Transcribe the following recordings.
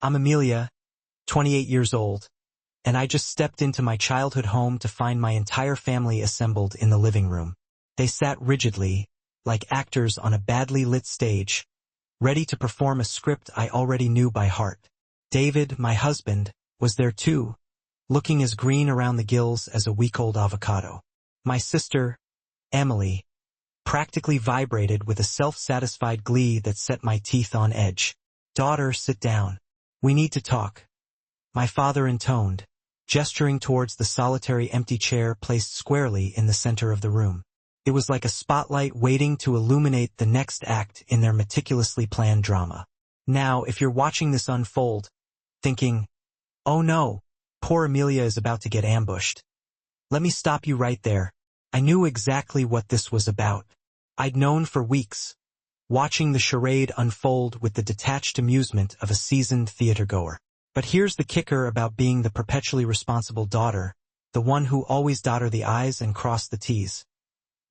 I'm Amelia, 28 years old, and I just stepped into my childhood home to find my entire family assembled in the living room. They sat rigidly, like actors on a badly lit stage, ready to perform a script I already knew by heart. David, my husband, was there too, looking as green around the gills as a week-old avocado. My sister, Emily, practically vibrated with a self-satisfied glee that set my teeth on edge. "Daughter, sit down. We need to talk," my father intoned, gesturing towards the solitary empty chair placed squarely in the center of the room. It was like a spotlight waiting to illuminate the next act in their meticulously planned drama. Now, if you're watching this unfold, thinking, "Oh no, poor Amelia is about to get ambushed," let me stop you right there. I knew exactly what this was about. I'd known for weeks, watching the charade unfold with the detached amusement of a seasoned theatergoer. But here's the kicker about being the perpetually responsible daughter, the one who always dotted the I's and crossed the T's.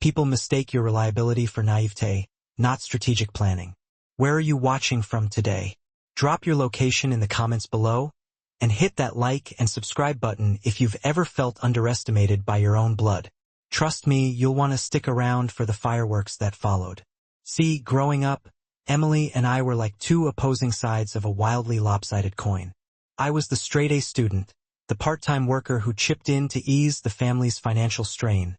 People mistake your reliability for naivete, not strategic planning. Where are you watching from today? Drop your location in the comments below, and hit that like and subscribe button if you've ever felt underestimated by your own blood. Trust me, you'll want to stick around for the fireworks that followed. See, growing up, Emily and I were like two opposing sides of a wildly lopsided coin. I was the straight-A student, the part-time worker who chipped in to ease the family's financial strain,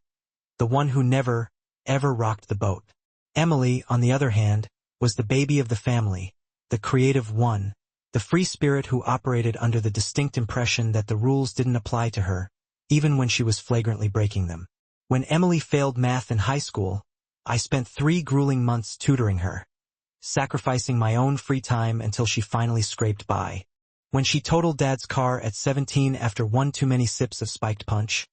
the one who never, ever rocked the boat. Emily, on the other hand, was the baby of the family, the creative one, the free spirit who operated under the distinct impression that the rules didn't apply to her, even when she was flagrantly breaking them. When Emily failed math in high school, I spent 3 grueling months tutoring her, sacrificing my own free time until she finally scraped by. When she totaled Dad's car at 17 after one too many sips of spiked punch,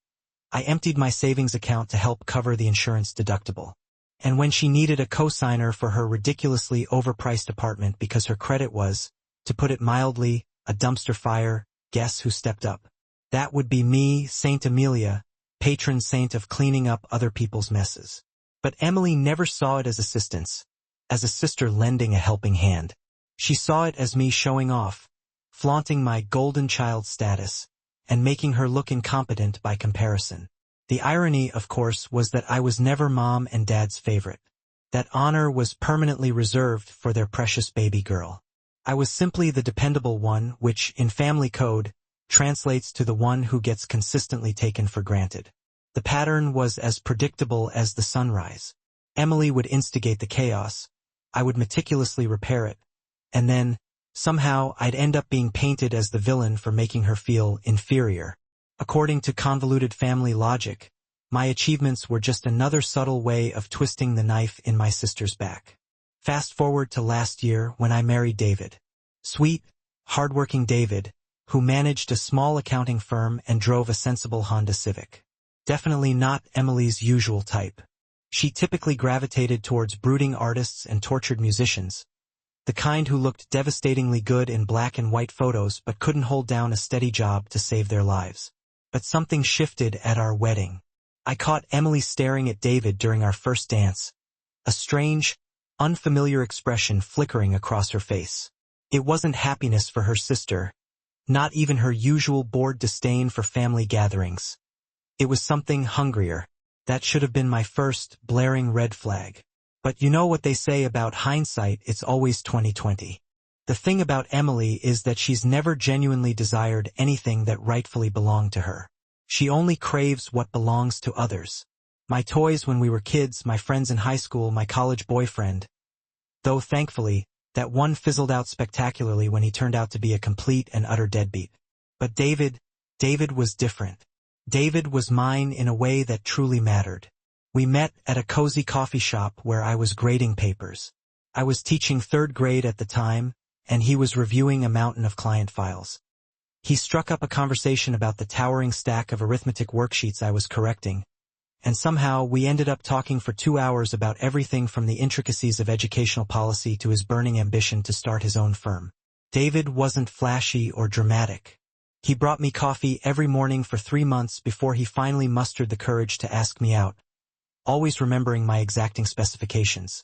I emptied my savings account to help cover the insurance deductible. And when she needed a co-signer for her ridiculously overpriced apartment because her credit was, to put it mildly, a dumpster fire, guess who stepped up? That would be me, Saint Amelia, patron saint of cleaning up other people's messes. But Emily never saw it as assistance, as a sister lending a helping hand. She saw it as me showing off, flaunting my golden child status, and making her look incompetent by comparison. The irony, of course, was that I was never Mom and Dad's favorite. That honor was permanently reserved for their precious baby girl. I was simply the dependable one, which, in family code, translates to the one who gets consistently taken for granted. The pattern was as predictable as the sunrise. Emily would instigate the chaos, I would meticulously repair it, and then, somehow, I'd end up being painted as the villain for making her feel inferior. According to convoluted family logic, my achievements were just another subtle way of twisting the knife in my sister's back. Fast forward to last year when I married David. Sweet, hardworking David, who managed a small accounting firm and drove a sensible Honda Civic. Definitely not Emily's usual type. She typically gravitated towards brooding artists and tortured musicians, the kind who looked devastatingly good in black and white photos but couldn't hold down a steady job to save their lives. But something shifted at our wedding. I caught Emily staring at David during our first dance, a strange, unfamiliar expression flickering across her face. It wasn't happiness for her sister, not even her usual bored disdain for family gatherings. It was something hungrier. That should have been my first blaring red flag. But you know what they say about hindsight, it's always 20/20. The thing about Emily is that she's never genuinely desired anything that rightfully belonged to her. She only craves what belongs to others. My toys when we were kids, my friends in high school, my college boyfriend. Though thankfully, that one fizzled out spectacularly when he turned out to be a complete and utter deadbeat. But David was different. David was mine in a way that truly mattered. We met at a cozy coffee shop where I was grading papers. I was teaching 3rd grade at the time, and he was reviewing a mountain of client files. He struck up a conversation about the towering stack of arithmetic worksheets I was correcting, and somehow we ended up talking for 2 hours about everything from the intricacies of educational policy to his burning ambition to start his own firm. David wasn't flashy or dramatic. He brought me coffee every morning for 3 months before he finally mustered the courage to ask me out, always remembering my exacting specifications.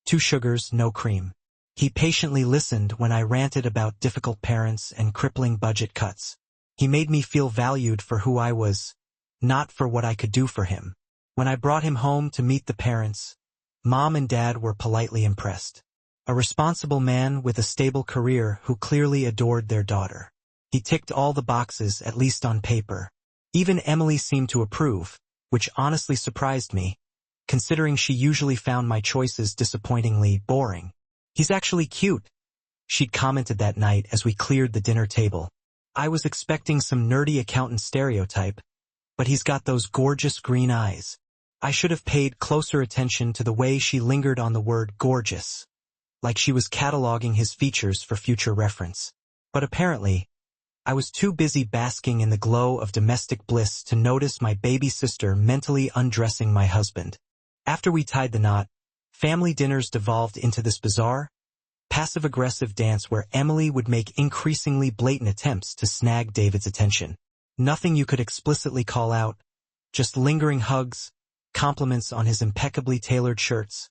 2 sugars, no cream. He patiently listened when I ranted about difficult parents and crippling budget cuts. He made me feel valued for who I was, not for what I could do for him. When I brought him home to meet the parents, Mom and Dad were politely impressed. A responsible man with a stable career who clearly adored their daughter. He ticked all the boxes, at least on paper. Even Emily seemed to approve, which honestly surprised me, considering she usually found my choices disappointingly boring. "He's actually cute," she'd commented that night as we cleared the dinner table. I was expecting some nerdy accountant stereotype, but he's got those gorgeous green eyes. I should have paid closer attention to the way she lingered on the word gorgeous, like she was cataloging his features for future reference. But apparently, I was too busy basking in the glow of domestic bliss to notice my baby sister mentally undressing my husband. After we tied the knot, family dinners devolved into this bizarre, passive-aggressive dance where Emily would make increasingly blatant attempts to snag David's attention. Nothing you could explicitly call out, just lingering hugs, compliments on his impeccably tailored shirts,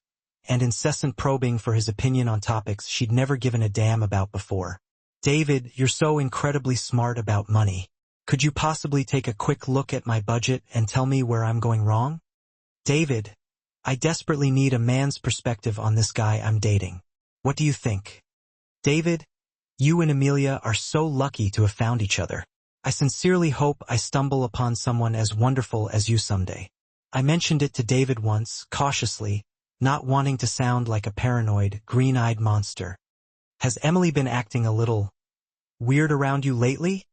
and incessant probing for his opinion on topics she'd never given a damn about before. "David, you're so incredibly smart about money. Could you possibly take a quick look at my budget and tell me where I'm going wrong? David, I desperately need a man's perspective on this guy I'm dating. What do you think? David, you and Amelia are so lucky to have found each other. I sincerely hope I stumble upon someone as wonderful as you someday." I mentioned it to David once, cautiously, not wanting to sound like a paranoid, green-eyed monster. "Has Emily been acting a little weird around you lately?"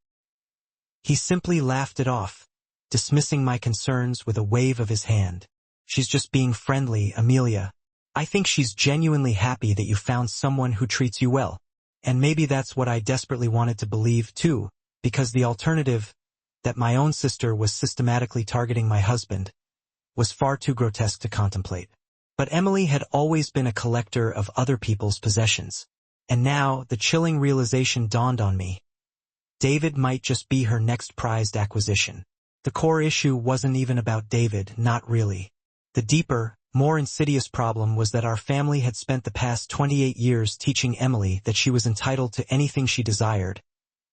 He simply laughed it off, dismissing my concerns with a wave of his hand. "She's just being friendly, Amelia. I think she's genuinely happy that you found someone who treats you well. And maybe that's what I desperately wanted to believe, too, because the alternative, that my own sister was systematically targeting my husband, was far too grotesque to contemplate. But Emily had always been a collector of other people's possessions. And now the chilling realization dawned on me. David might just be her next prized acquisition. The core issue wasn't even about David, not really. The deeper, more insidious problem was that our family had spent the past 28 years teaching Emily that she was entitled to anything she desired,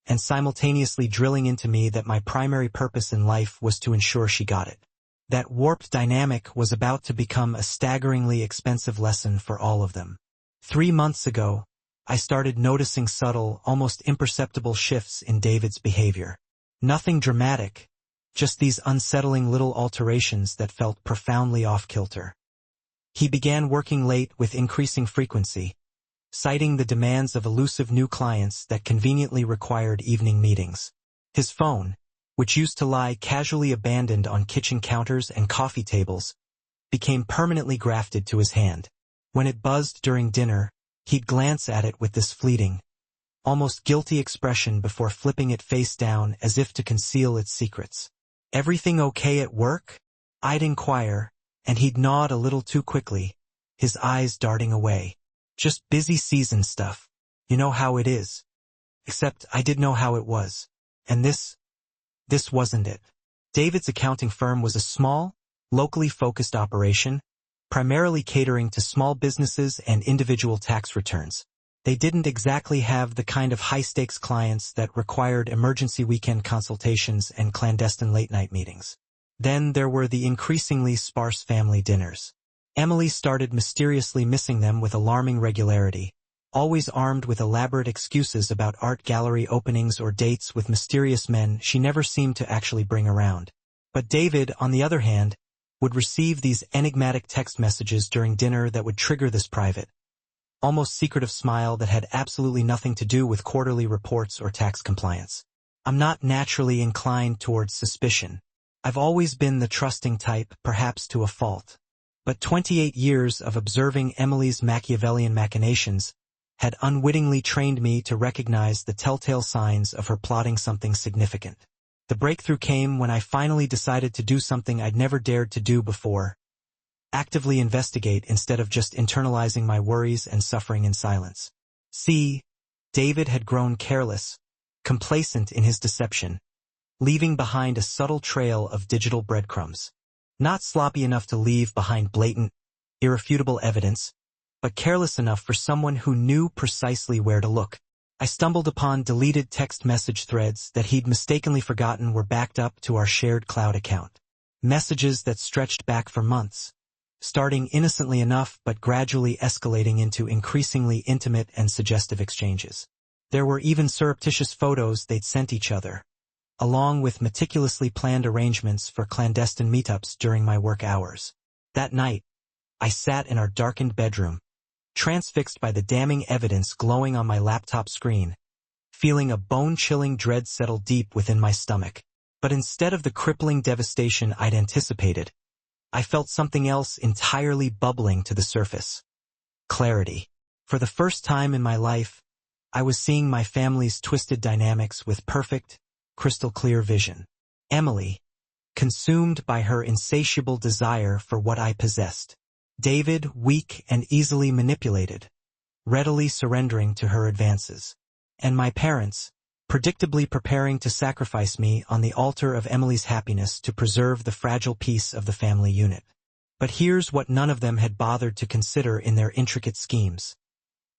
and simultaneously drilling into me that my primary purpose in life was to ensure she got it. That warped dynamic was about to become a staggeringly expensive lesson for all of them. 3 months ago, I started noticing subtle, almost imperceptible shifts in David's behavior. Nothing dramatic, just these unsettling little alterations that felt profoundly off-kilter. He began working late with increasing frequency, citing the demands of elusive new clients that conveniently required evening meetings. His phone, which used to lie casually abandoned on kitchen counters and coffee tables, became permanently grafted to his hand. When it buzzed during dinner, he'd glance at it with this fleeting, almost guilty expression before flipping it face down as if to conceal its secrets. "Everything okay at work?" I'd inquire, and he'd nod a little too quickly, his eyes darting away. "Just busy season stuff. You know how it is." Except I did know how it was. And this wasn't it. David's accounting firm was a small, locally focused operation, primarily catering to small businesses and individual tax returns. They didn't exactly have the kind of high-stakes clients that required emergency weekend consultations and clandestine late-night meetings. Then there were the increasingly sparse family dinners. Emily started mysteriously missing them with alarming regularity, always armed with elaborate excuses about art gallery openings or dates with mysterious men she never seemed to actually bring around. But David, on the other hand, would receive these enigmatic text messages during dinner that would trigger this private, almost secretive smile that had absolutely nothing to do with quarterly reports or tax compliance. I'm not naturally inclined towards suspicion. I've always been the trusting type, perhaps to a fault. But 28 years of observing Emily's Machiavellian machinations had unwittingly trained me to recognize the telltale signs of her plotting something significant. The breakthrough came when I finally decided to do something I'd never dared to do before. Actively investigate instead of just internalizing my worries and suffering in silence. See, David had grown careless, complacent in his deception, leaving behind a subtle trail of digital breadcrumbs. Not sloppy enough to leave behind blatant, irrefutable evidence, but careless enough for someone who knew precisely where to look. I stumbled upon deleted text message threads that he'd mistakenly forgotten were backed up to our shared cloud account. Messages that stretched back for months, starting innocently enough but gradually escalating into increasingly intimate and suggestive exchanges. There were even surreptitious photos they'd sent each other, along with meticulously planned arrangements for clandestine meetups during my work hours. That night, I sat in our darkened bedroom, transfixed by the damning evidence glowing on my laptop screen, feeling a bone-chilling dread settle deep within my stomach. But instead of the crippling devastation I'd anticipated, I felt something else entirely bubbling to the surface. Clarity. For the first time in my life, I was seeing my family's twisted dynamics with perfect, crystal-clear vision. Emily, consumed by her insatiable desire for what I possessed. David, weak and easily manipulated, readily surrendering to her advances. And my parents, predictably preparing to sacrifice me on the altar of Emily's happiness to preserve the fragile peace of the family unit. But here's what none of them had bothered to consider in their intricate schemes.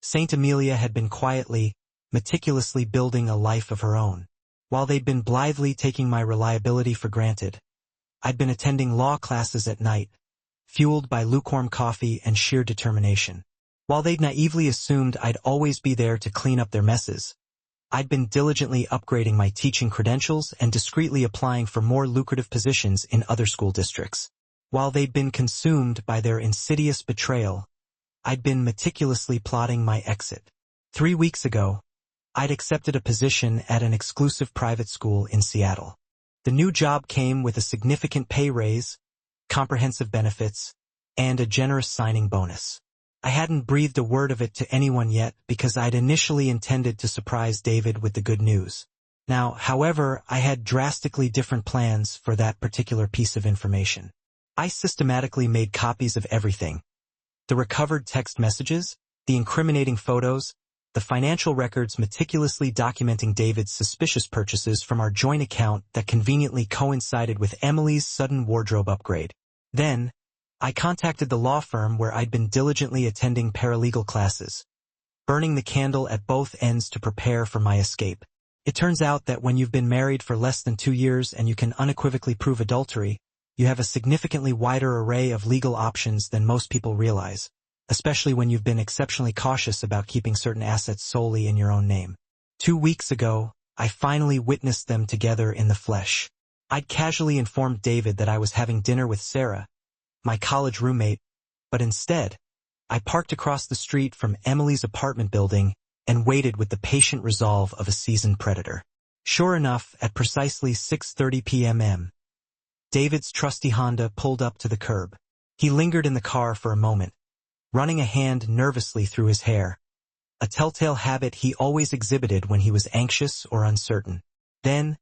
Saint Amelia had been quietly, meticulously building a life of her own. While they'd been blithely taking my reliability for granted, I'd been attending law classes at night, fueled by lukewarm coffee and sheer determination. While they'd naively assumed I'd always be there to clean up their messes, I'd been diligently upgrading my teaching credentials and discreetly applying for more lucrative positions in other school districts. While they'd been consumed by their insidious betrayal, I'd been meticulously plotting my exit. 3 weeks ago, I'd accepted a position at an exclusive private school in Seattle. The new job came with a significant pay raise, comprehensive benefits, and a generous signing bonus. I hadn't breathed a word of it to anyone yet because I'd initially intended to surprise David with the good news. Now, however, I had drastically different plans for that particular piece of information. I systematically made copies of everything. The recovered text messages, the incriminating photos, the financial records meticulously documenting David's suspicious purchases from our joint account that conveniently coincided with Emily's sudden wardrobe upgrade. Then, I contacted the law firm where I'd been diligently attending paralegal classes, burning the candle at both ends to prepare for my escape. It turns out that when you've been married for less than 2 years and you can unequivocally prove adultery, you have a significantly wider array of legal options than most people realize, especially when you've been exceptionally cautious about keeping certain assets solely in your own name. 2 weeks ago, I finally witnessed them together in the flesh. I'd casually informed David that I was having dinner with Sarah, my college roommate, but instead, I parked across the street from Emily's apartment building and waited with the patient resolve of a seasoned predator. Sure enough, at precisely 6:30 p.m., David's trusty Honda pulled up to the curb. He lingered in the car for a moment, running a hand nervously through his hair, a telltale habit he always exhibited when he was anxious or uncertain. Then,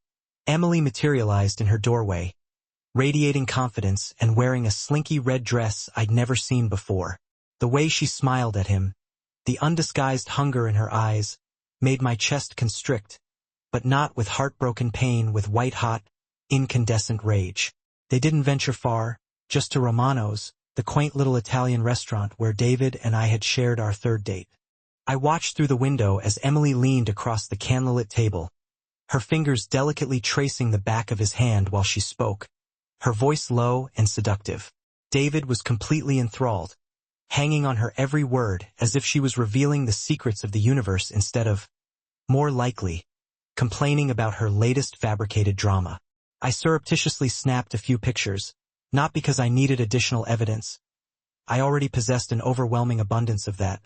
Emily materialized in her doorway, radiating confidence and wearing a slinky red dress I'd never seen before. The way she smiled at him, the undisguised hunger in her eyes, made my chest constrict, but not with heartbroken pain, with white-hot, incandescent rage. They didn't venture far, just to Romano's, the quaint little Italian restaurant where David and I had shared our third date. I watched through the window as Emily leaned across the candlelit table, her fingers delicately tracing the back of his hand while she spoke, her voice low and seductive. David was completely enthralled, hanging on her every word as if she was revealing the secrets of the universe instead of, more likely, complaining about her latest fabricated drama. I surreptitiously snapped a few pictures, not because I needed additional evidence. I already possessed an overwhelming abundance of that,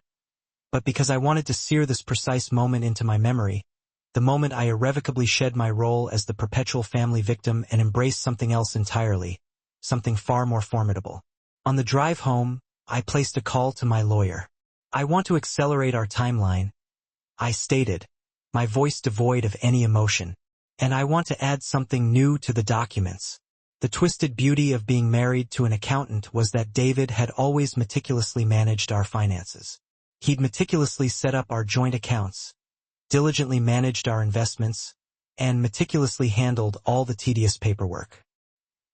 but because I wanted to sear this precise moment into my memory, the moment I irrevocably shed my role as the perpetual family victim and embraced something else entirely, something far more formidable. On the drive home, I placed a call to my lawyer. "I want to accelerate our timeline," I stated, my voice devoid of any emotion. "And I want to add something new to the documents." The twisted beauty of being married to an accountant was that David had always meticulously managed our finances. He'd meticulously set up our joint accounts, diligently managed our investments, and meticulously handled all the tedious paperwork.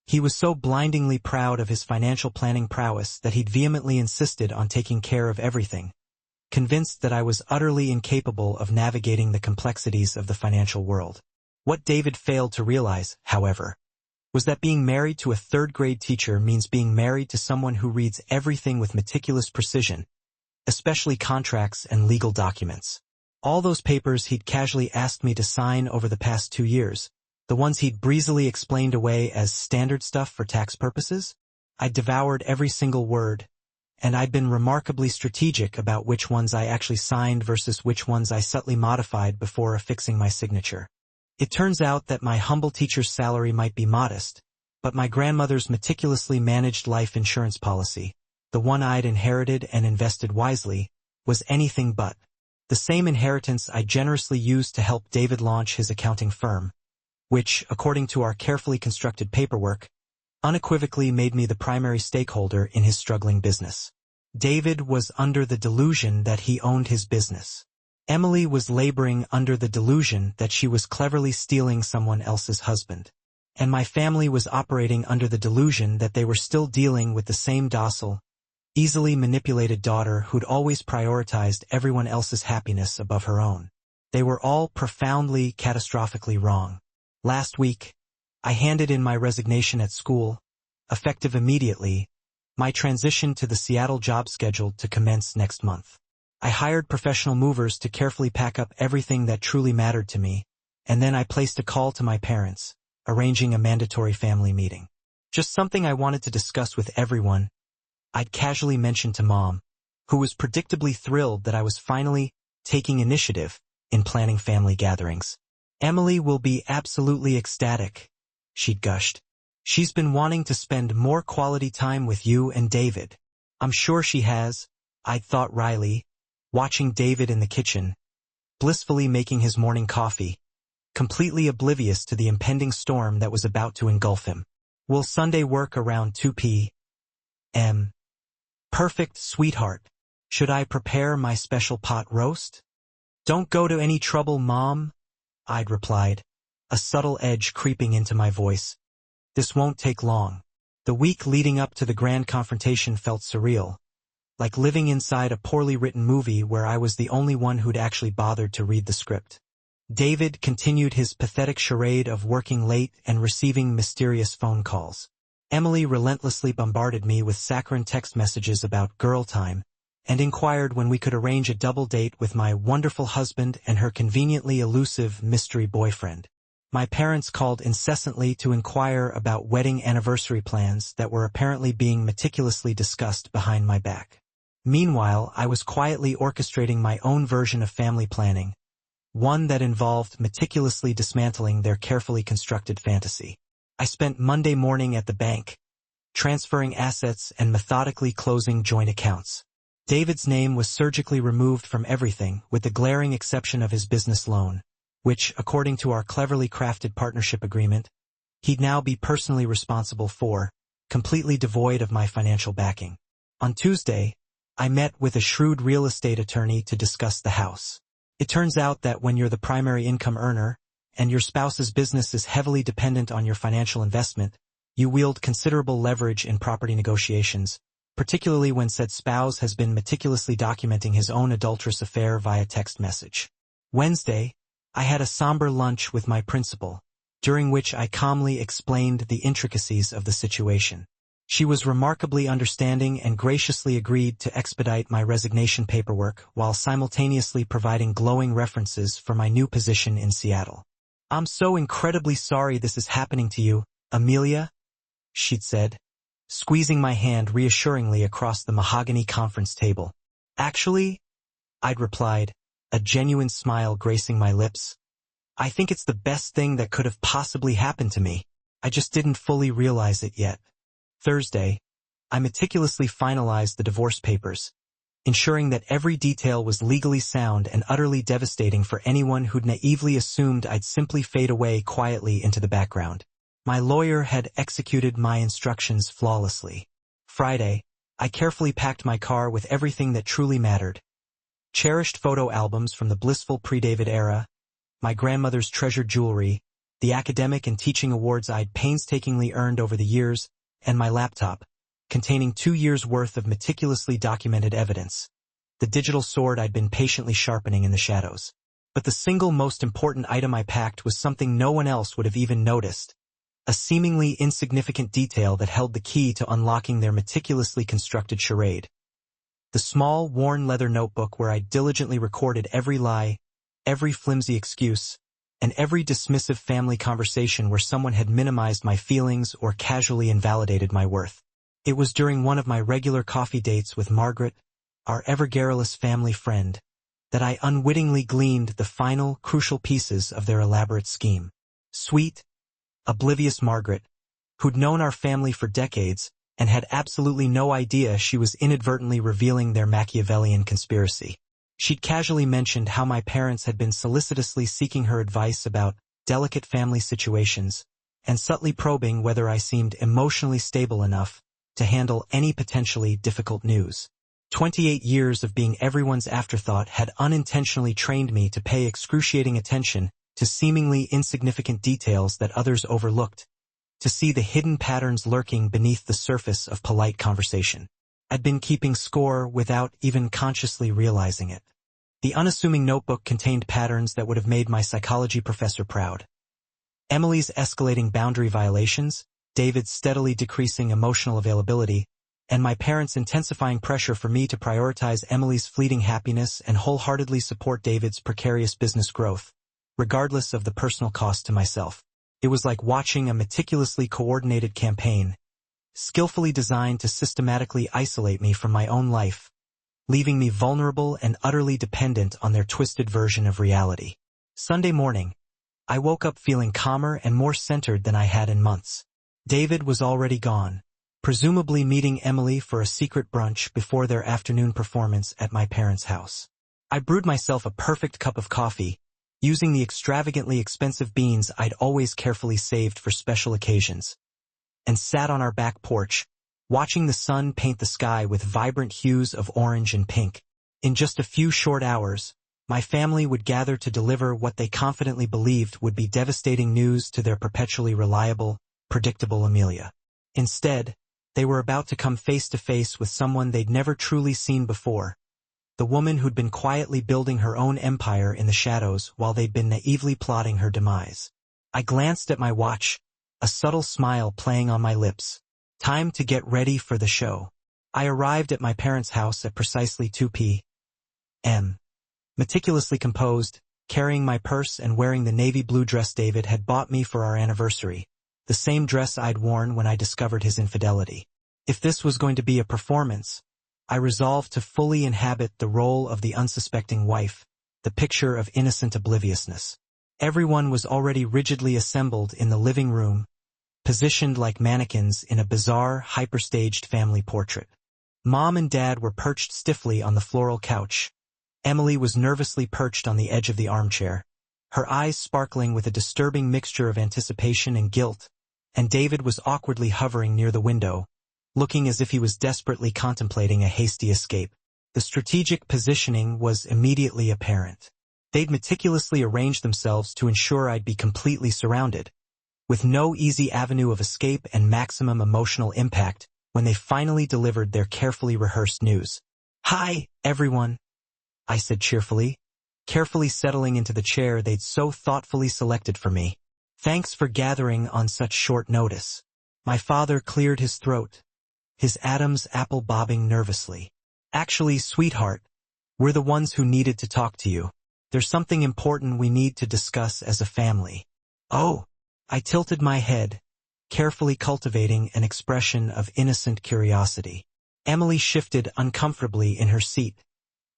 He was so blindingly proud of his financial planning prowess that he'd vehemently insisted on taking care of everything, convinced that I was utterly incapable of navigating the complexities of the financial world. What David failed to realize, however, was that being married to a third-grade teacher means being married to someone who reads everything with meticulous precision, especially contracts and legal documents. All those papers he'd casually asked me to sign over the past 2 years, the ones he'd breezily explained away as standard stuff for tax purposes, I'd devoured every single word, and I'd been remarkably strategic about which ones I actually signed versus which ones I subtly modified before affixing my signature. It turns out that my humble teacher's salary might be modest, but my grandmother's meticulously managed life insurance policy, the one I'd inherited and invested wisely, was anything but. The same inheritance I generously used to help David launch his accounting firm, which, according to our carefully constructed paperwork, unequivocally made me the primary stakeholder in his struggling business. David was under the delusion that he owned his business. Emily was laboring under the delusion that she was cleverly stealing someone else's husband. And my family was operating under the delusion that they were still dealing with the same docile, easily manipulated daughter who'd always prioritized everyone else's happiness above her own. They were all profoundly, catastrophically wrong. Last week, I handed in my resignation at school, effective immediately, my transition to the Seattle job scheduled to commence next month. I hired professional movers to carefully pack up everything that truly mattered to me, and then I placed a call to my parents, arranging a mandatory family meeting. Just something I wanted to discuss with everyone, I'd casually mentioned to Mom, who was predictably thrilled that I was finally taking initiative in planning family gatherings. Emily will be absolutely ecstatic, she'd gushed. She's been wanting to spend more quality time with you and David. I'm sure she has, I'd thought wryly, watching David in the kitchen, blissfully making his morning coffee, completely oblivious to the impending storm that was about to engulf him. Will Sunday work around 2 p.m.? Perfect, sweetheart. Should I prepare my special pot roast? Don't go to any trouble, Mom, I'd replied, a subtle edge creeping into my voice. This won't take long. The week leading up to the grand confrontation felt surreal, like living inside a poorly written movie where I was the only one who'd actually bothered to read the script. David continued his pathetic charade of working late and receiving mysterious phone calls. Emily relentlessly bombarded me with saccharine text messages about girl time, and inquired when we could arrange a double date with my wonderful husband and her conveniently elusive mystery boyfriend. My parents called incessantly to inquire about wedding anniversary plans that were apparently being meticulously discussed behind my back. Meanwhile, I was quietly orchestrating my own version of family planning, one that involved meticulously dismantling their carefully constructed fantasy. I spent Monday morning at the bank, transferring assets and methodically closing joint accounts. David's name was surgically removed from everything with the glaring exception of his business loan, which, according to our cleverly crafted partnership agreement, he'd now be personally responsible for, completely devoid of my financial backing. On Tuesday, I met with a shrewd real estate attorney to discuss the house. It turns out that when you're the primary income earner, and your spouse's business is heavily dependent on your financial investment, you wield considerable leverage in property negotiations, particularly when said spouse has been meticulously documenting his own adulterous affair via text message. Wednesday, I had a somber lunch with my principal, during which I calmly explained the intricacies of the situation. She was remarkably understanding and graciously agreed to expedite my resignation paperwork while simultaneously providing glowing references for my new position in Seattle. "I'm so incredibly sorry this is happening to you, Amelia," she'd said, squeezing my hand reassuringly across the mahogany conference table. "Actually," I'd replied, a genuine smile gracing my lips, "I think it's the best thing that could have possibly happened to me. I just didn't fully realize it yet." Thursday, I meticulously finalized the divorce papers, ensuring that every detail was legally sound and utterly devastating for anyone who'd naively assumed I'd simply fade away quietly into the background. My lawyer had executed my instructions flawlessly. Friday, I carefully packed my car with everything that truly mattered. Cherished photo albums from the blissful pre-David era, my grandmother's treasured jewelry, the academic and teaching awards I'd painstakingly earned over the years, and my laptop, containing 2 years' worth of meticulously documented evidence, the digital sword I'd been patiently sharpening in the shadows. But the single most important item I packed was something no one else would have even noticed, a seemingly insignificant detail that held the key to unlocking their meticulously constructed charade. The small, worn leather notebook where I diligently recorded every lie, every flimsy excuse, and every dismissive family conversation where someone had minimized my feelings or casually invalidated my worth. It was during one of my regular coffee dates with Margaret, our ever-garrulous family friend, that I unwittingly gleaned the final, crucial pieces of their elaborate scheme. Sweet, oblivious Margaret, who'd known our family for decades and had absolutely no idea she was inadvertently revealing their Machiavellian conspiracy. She'd casually mentioned how my parents had been solicitously seeking her advice about delicate family situations and subtly probing whether I seemed emotionally stable enough to handle any potentially difficult news. 28 years of being everyone's afterthought had unintentionally trained me to pay excruciating attention to seemingly insignificant details that others overlooked, to see the hidden patterns lurking beneath the surface of polite conversation. I'd been keeping score without even consciously realizing it. The unassuming notebook contained patterns that would have made my psychology professor proud. Emily's escalating boundary violations, David's steadily decreasing emotional availability, and my parents' intensifying pressure for me to prioritize Emily's fleeting happiness and wholeheartedly support David's precarious business growth, regardless of the personal cost to myself. It was like watching a meticulously coordinated campaign, skillfully designed to systematically isolate me from my own life, leaving me vulnerable and utterly dependent on their twisted version of reality. Sunday morning, I woke up feeling calmer and more centered than I had in months. David was already gone, presumably meeting Emily for a secret brunch before their afternoon performance at my parents' house. I brewed myself a perfect cup of coffee, using the extravagantly expensive beans I'd always carefully saved for special occasions, and sat on our back porch, watching the sun paint the sky with vibrant hues of orange and pink. In just a few short hours, my family would gather to deliver what they confidently believed would be devastating news to their perpetually reliable, predictable Amelia. Instead, they were about to come face to face with someone they'd never truly seen before, the woman who'd been quietly building her own empire in the shadows while they'd been naively plotting her demise. I glanced at my watch, a subtle smile playing on my lips. Time to get ready for the show. I arrived at my parents' house at precisely 2 p.m. Meticulously composed, carrying my purse and wearing the navy blue dress David had bought me for our anniversary, the same dress I'd worn when I discovered his infidelity. If this was going to be a performance, I resolved to fully inhabit the role of the unsuspecting wife, the picture of innocent obliviousness. Everyone was already rigidly assembled in the living room, positioned like mannequins in a bizarre, hyper-staged family portrait. Mom and Dad were perched stiffly on the floral couch. Emily was nervously perched on the edge of the armchair, her eyes sparkling with a disturbing mixture of anticipation and guilt, and David was awkwardly hovering near the window, looking as if he was desperately contemplating a hasty escape. The strategic positioning was immediately apparent. They'd meticulously arranged themselves to ensure I'd be completely surrounded, with no easy avenue of escape and maximum emotional impact when they finally delivered their carefully rehearsed news. "Hi, everyone," I said cheerfully, carefully settling into the chair they'd so thoughtfully selected for me. "Thanks for gathering on such short notice." My father cleared his throat, his Adam's apple bobbing nervously. "Actually, sweetheart, we're the ones who needed to talk to you. There's something important we need to discuss as a family." "Oh." I tilted my head, carefully cultivating an expression of innocent curiosity. Emily shifted uncomfortably in her seat,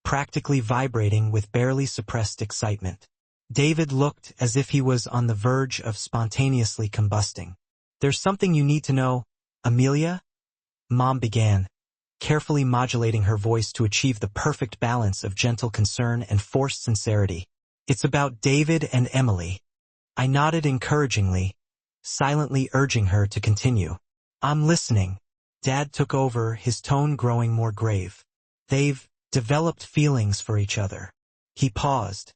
practically vibrating with barely suppressed excitement. David looked as if he was on the verge of spontaneously combusting. "There's something you need to know, Amelia?" Mom began, carefully modulating her voice to achieve the perfect balance of gentle concern and forced sincerity. "It's about David and Emily." I nodded encouragingly, silently urging her to continue. "I'm listening." Dad took over, his tone growing more grave. "They've developed feelings for each other." He paused,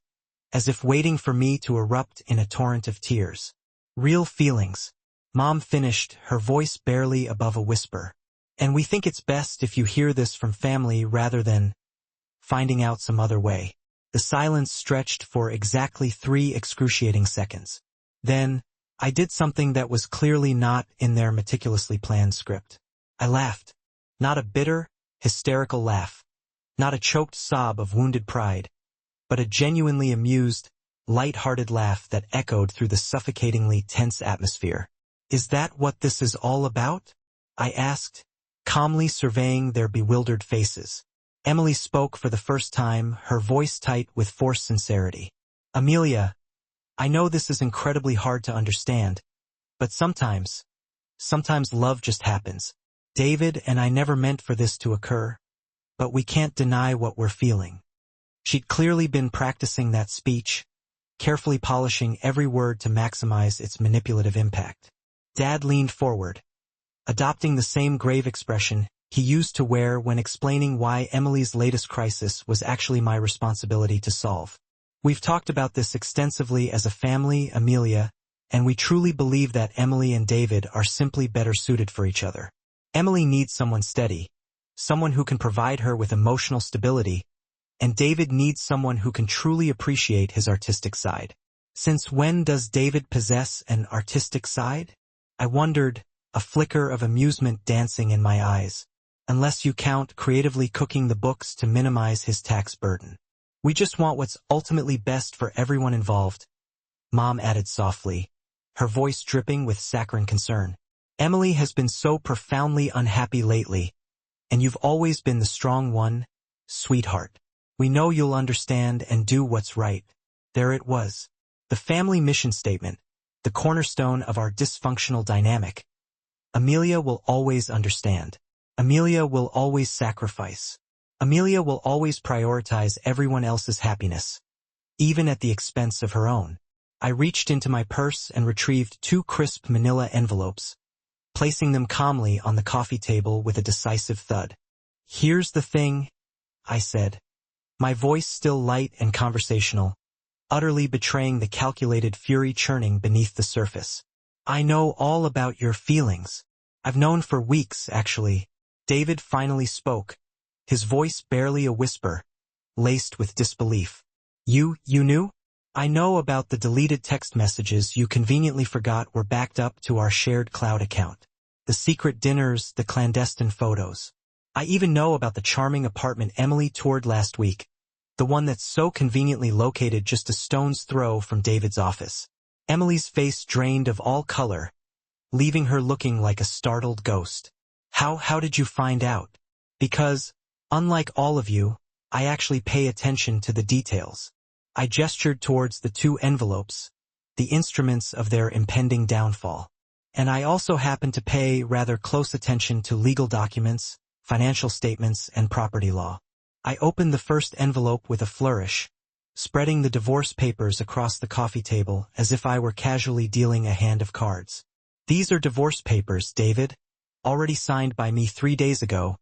as if waiting for me to erupt in a torrent of tears. Real feelings. Mom finished, her voice barely above a whisper. And we think it's best if you hear this from family rather than finding out some other way. The silence stretched for exactly 3 excruciating seconds. Then, I did something that was clearly not in their meticulously planned script. I laughed. Not a bitter, hysterical laugh. Not a choked sob of wounded pride. But a genuinely amused, light-hearted laugh that echoed through the suffocatingly tense atmosphere. Is that what this is all about? I asked, calmly surveying their bewildered faces. Emily spoke for the first time, her voice tight with forced sincerity. Amelia, I know this is incredibly hard to understand, but sometimes love just happens. David and I never meant for this to occur, but we can't deny what we're feeling. She'd clearly been practicing that speech, carefully polishing every word to maximize its manipulative impact. Dad leaned forward, adopting the same grave expression he used to wear when explaining why Emily's latest crisis was actually my responsibility to solve. We've talked about this extensively as a family, Amelia, and we truly believe that Emily and David are simply better suited for each other. Emily needs someone steady, someone who can provide her with emotional stability, and David needs someone who can truly appreciate his artistic side. Since when does David possess an artistic side? I wondered, a flicker of amusement dancing in my eyes. Unless you count creatively cooking the books to minimize his tax burden. We just want what's ultimately best for everyone involved, Mom added softly, her voice dripping with saccharine concern. Emily has been so profoundly unhappy lately, and you've always been the strong one, sweetheart. We know you'll understand and do what's right. There it was. The family mission statement, the cornerstone of our dysfunctional dynamic. Amelia will always understand. Amelia will always sacrifice. Amelia will always prioritize everyone else's happiness, even at the expense of her own. I reached into my purse and retrieved 2 crisp manila envelopes, placing them calmly on the coffee table with a decisive thud. Here's the thing, I said, my voice still light and conversational, utterly betraying the calculated fury churning beneath the surface. I know all about your feelings. I've known for weeks, actually. David finally spoke, his voice barely a whisper, laced with disbelief. You knew? I know about the deleted text messages you conveniently forgot were backed up to our shared cloud account. The secret dinners, the clandestine photos. I even know about the charming apartment Emily toured last week, the one that's so conveniently located just a stone's throw from David's office. Emily's face drained of all color, leaving her looking like a startled ghost. How did you find out? Because, unlike all of you, I actually pay attention to the details. I gestured towards the 2 envelopes, the instruments of their impending downfall. And I also happen to pay rather close attention to legal documents, financial statements, and property law. I opened the first envelope with a flourish, spreading the divorce papers across the coffee table as if I were casually dealing a hand of cards. These are divorce papers, David, already signed by me 3 days ago,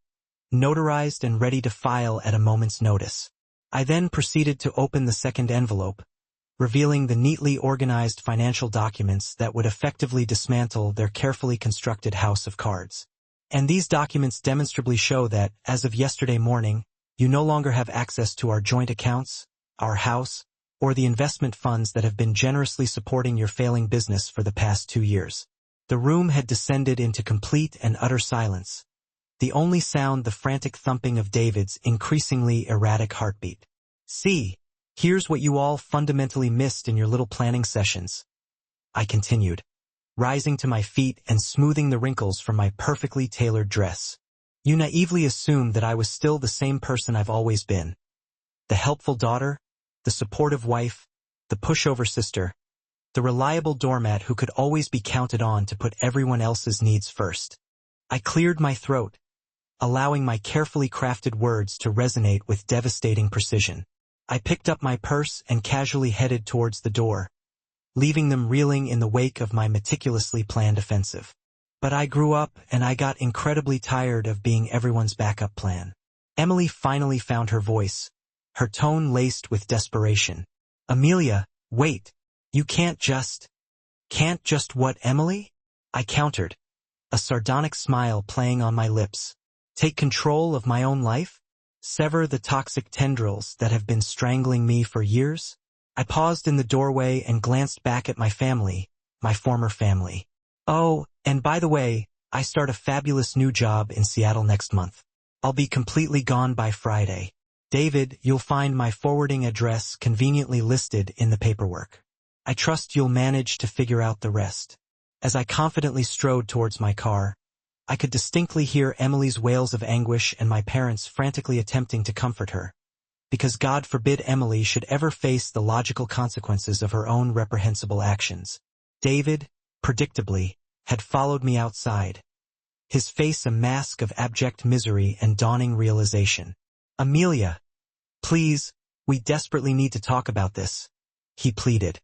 notarized and ready to file at a moment's notice. I then proceeded to open the second envelope, revealing the neatly organized financial documents that would effectively dismantle their carefully constructed house of cards. And these documents demonstrably show that, as of yesterday morning, you no longer have access to our joint accounts, our house, or the investment funds that have been generously supporting your failing business for the past 2 years. The room had descended into complete and utter silence, the only sound the frantic thumping of David's increasingly erratic heartbeat. See, here's what you all fundamentally missed in your little planning sessions, I continued, rising to my feet and smoothing the wrinkles from my perfectly tailored dress. You naively assumed that I was still the same person I've always been. The helpful daughter, the supportive wife, the pushover sister, the reliable doormat who could always be counted on to put everyone else's needs first. I cleared my throat, allowing my carefully crafted words to resonate with devastating precision. I picked up my purse and casually headed towards the door, leaving them reeling in the wake of my meticulously planned offensive. But I grew up and I got incredibly tired of being everyone's backup plan. Emily finally found her voice, her tone laced with desperation. Amelia, wait. You can't just. Can't just what, Emily? I countered, a sardonic smile playing on my lips. Take control of my own life? Sever the toxic tendrils that have been strangling me for years? I paused in the doorway and glanced back at my family, my former family. Oh, and by the way, I start a fabulous new job in Seattle next month. I'll be completely gone by Friday. David, you'll find my forwarding address conveniently listed in the paperwork. I trust you'll manage to figure out the rest. As I confidently strode towards my car, I could distinctly hear Emily's wails of anguish and my parents frantically attempting to comfort her, because God forbid Emily should ever face the logical consequences of her own reprehensible actions. David, predictably, had followed me outside, his face a mask of abject misery and dawning realization. Amelia, please, we desperately need to talk about this, he pleaded,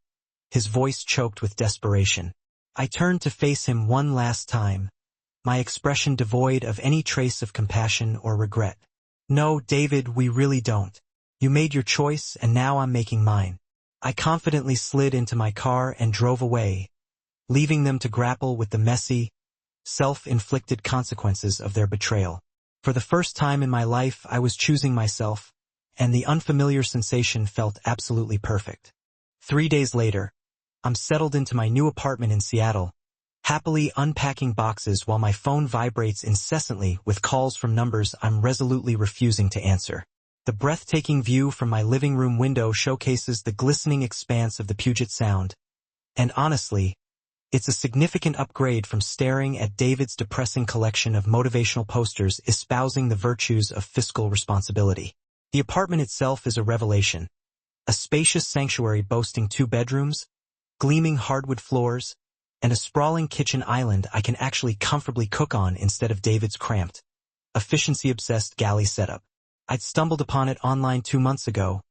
his voice choked with desperation. I turned to face him one last time, my expression devoid of any trace of compassion or regret. No, David, we really don't. You made your choice and now I'm making mine. I confidently slid into my car and drove away, leaving them to grapple with the messy, self-inflicted consequences of their betrayal. For the first time in my life, I was choosing myself, and the unfamiliar sensation felt absolutely perfect. 3 days later, I'm settled into my new apartment in Seattle, happily unpacking boxes while my phone vibrates incessantly with calls from numbers I'm resolutely refusing to answer. The breathtaking view from my living room window showcases the glistening expanse of the Puget Sound, and honestly, it's a significant upgrade from staring at David's depressing collection of motivational posters espousing the virtues of fiscal responsibility. The apartment itself is a revelation, a spacious sanctuary boasting 2 bedrooms, gleaming hardwood floors, and a sprawling kitchen island I can actually comfortably cook on instead of David's cramped, efficiency-obsessed galley setup. I'd stumbled upon it online 2 months ago,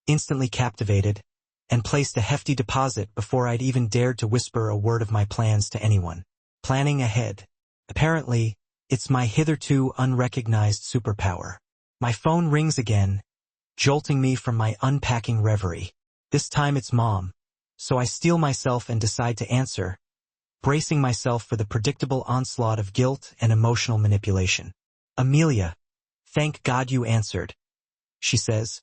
instantly captivated, and placed a hefty deposit before I'd even dared to whisper a word of my plans to anyone. Planning ahead. Apparently, it's my hitherto unrecognized superpower. My phone rings again, jolting me from my unpacking reverie. This time it's Mom, so I steel myself and decide to answer, bracing myself for the predictable onslaught of guilt and emotional manipulation. Amelia, thank God you answered, she says,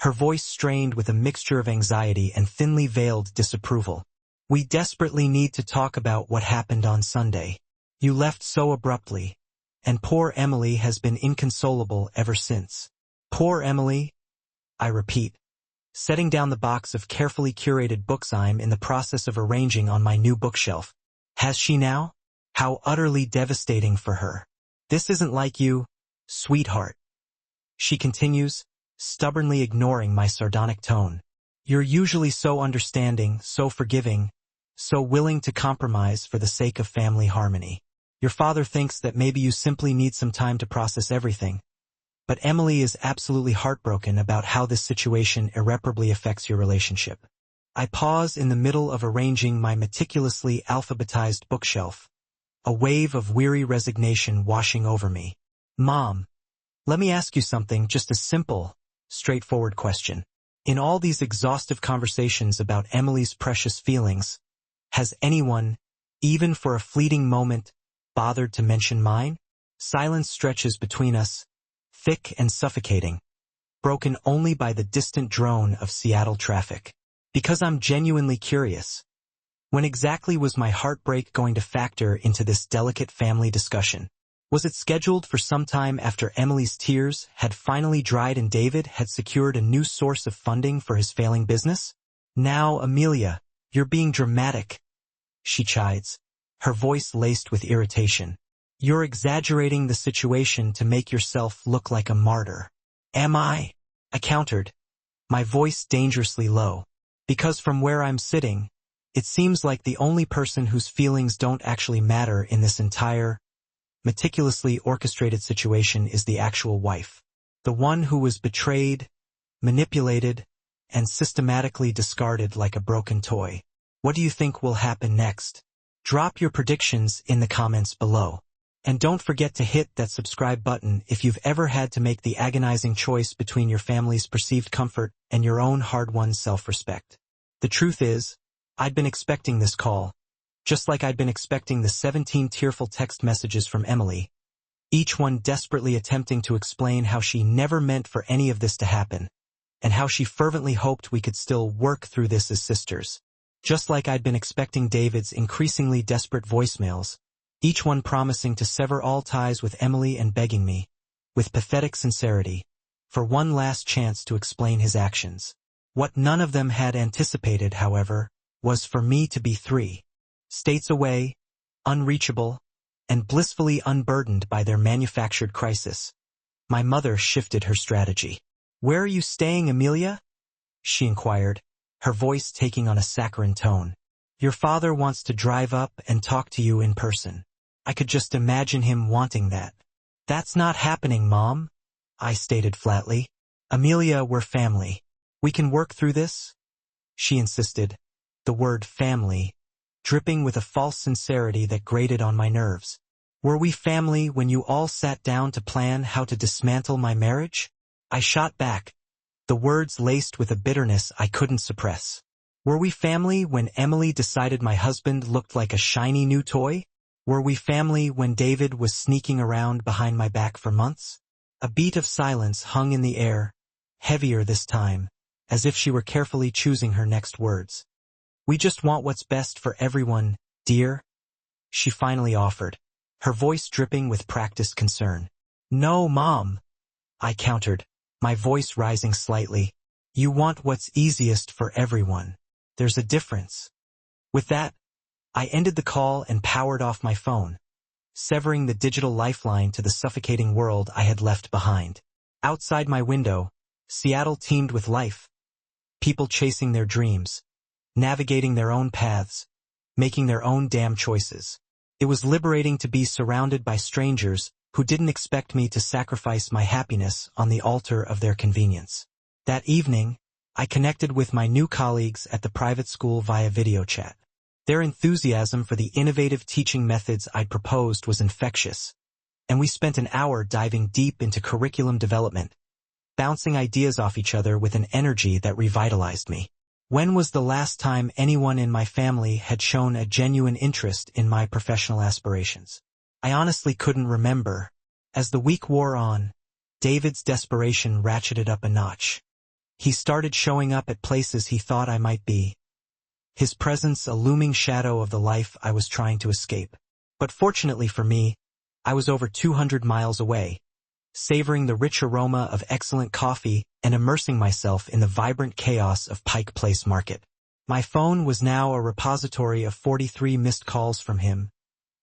her voice strained with a mixture of anxiety and thinly veiled disapproval. We desperately need to talk about what happened on Sunday. You left so abruptly, and poor Emily has been inconsolable ever since. Poor Emily, I repeat, setting down the box of carefully curated books I'm in the process of arranging on my new bookshelf. Has she now? How utterly devastating for her. This isn't like you, sweetheart. She continues, stubbornly ignoring my sardonic tone. You're usually so understanding, so forgiving, so willing to compromise for the sake of family harmony. Your father thinks that maybe you simply need some time to process everything. But Emily is absolutely heartbroken about how this situation irreparably affects your relationship. I pause in the middle of arranging my meticulously alphabetized bookshelf, a wave of weary resignation washing over me. Mom, let me ask you something, just a simple, straightforward question. In all these exhaustive conversations about Emily's precious feelings, has anyone, even for a fleeting moment, bothered to mention mine? Silence stretches between us, thick and suffocating, broken only by the distant drone of Seattle traffic. Because I'm genuinely curious, when exactly was my heartbreak going to factor into this delicate family discussion? Was it scheduled for some time after Emily's tears had finally dried and David had secured a new source of funding for his failing business? Now, Amelia, you're being dramatic, she chides, her voice laced with irritation. You're exaggerating the situation to make yourself look like a martyr. Am I? I countered, my voice dangerously low. Because from where I'm sitting, it seems like the only person whose feelings don't actually matter in this entire, meticulously orchestrated situation is the actual wife. The one who was betrayed, manipulated, and systematically discarded like a broken toy. What do you think will happen next? Drop your predictions in the comments below. And don't forget to hit that subscribe button if you've ever had to make the agonizing choice between your family's perceived comfort and your own hard-won self-respect. The truth is, I'd been expecting this call, just like I'd been expecting the 17 tearful text messages from Emily, each one desperately attempting to explain how she never meant for any of this to happen, and how she fervently hoped we could still work through this as sisters. Just like I'd been expecting David's increasingly desperate voicemails, each one promising to sever all ties with Emily and begging me, with pathetic sincerity, for one last chance to explain his actions. What none of them had anticipated, however, was for me to be 3 states away, unreachable, and blissfully unburdened by their manufactured crisis. My mother shifted her strategy. "Where are you staying, Amelia?" she inquired, her voice taking on a saccharine tone. "Your father wants to drive up and talk to you in person." I could just imagine him wanting that. "That's not happening, Mom," I stated flatly. "Amelia, we're family. We can work through this," she insisted, the word family dripping with a false sincerity that grated on my nerves. "Were we family when you all sat down to plan how to dismantle my marriage?" I shot back, the words laced with a bitterness I couldn't suppress. "Were we family when Emily decided my husband looked like a shiny new toy? Were we family when David was sneaking around behind my back for months?" A beat of silence hung in the air, heavier this time, as if she were carefully choosing her next words. "We just want what's best for everyone, dear," she finally offered, her voice dripping with practiced concern. "No, Mom," I countered, my voice rising slightly. "You want what's easiest for everyone. There's a difference." With that, I ended the call and powered off my phone, severing the digital lifeline to the suffocating world I had left behind. Outside my window, Seattle teemed with life. People chasing their dreams, navigating their own paths, making their own damn choices. It was liberating to be surrounded by strangers who didn't expect me to sacrifice my happiness on the altar of their convenience. That evening, I connected with my new colleagues at the private school via video chat. Their enthusiasm for the innovative teaching methods I'd proposed was infectious, and we spent an hour diving deep into curriculum development, bouncing ideas off each other with an energy that revitalized me. When was the last time anyone in my family had shown a genuine interest in my professional aspirations? I honestly couldn't remember. As the week wore on, David's desperation ratcheted up a notch. He started showing up at places he thought I might be, his presence a looming shadow of the life I was trying to escape. But fortunately for me, I was over 200 miles away, savoring the rich aroma of excellent coffee and immersing myself in the vibrant chaos of Pike Place Market. My phone was now a repository of 43 missed calls from him,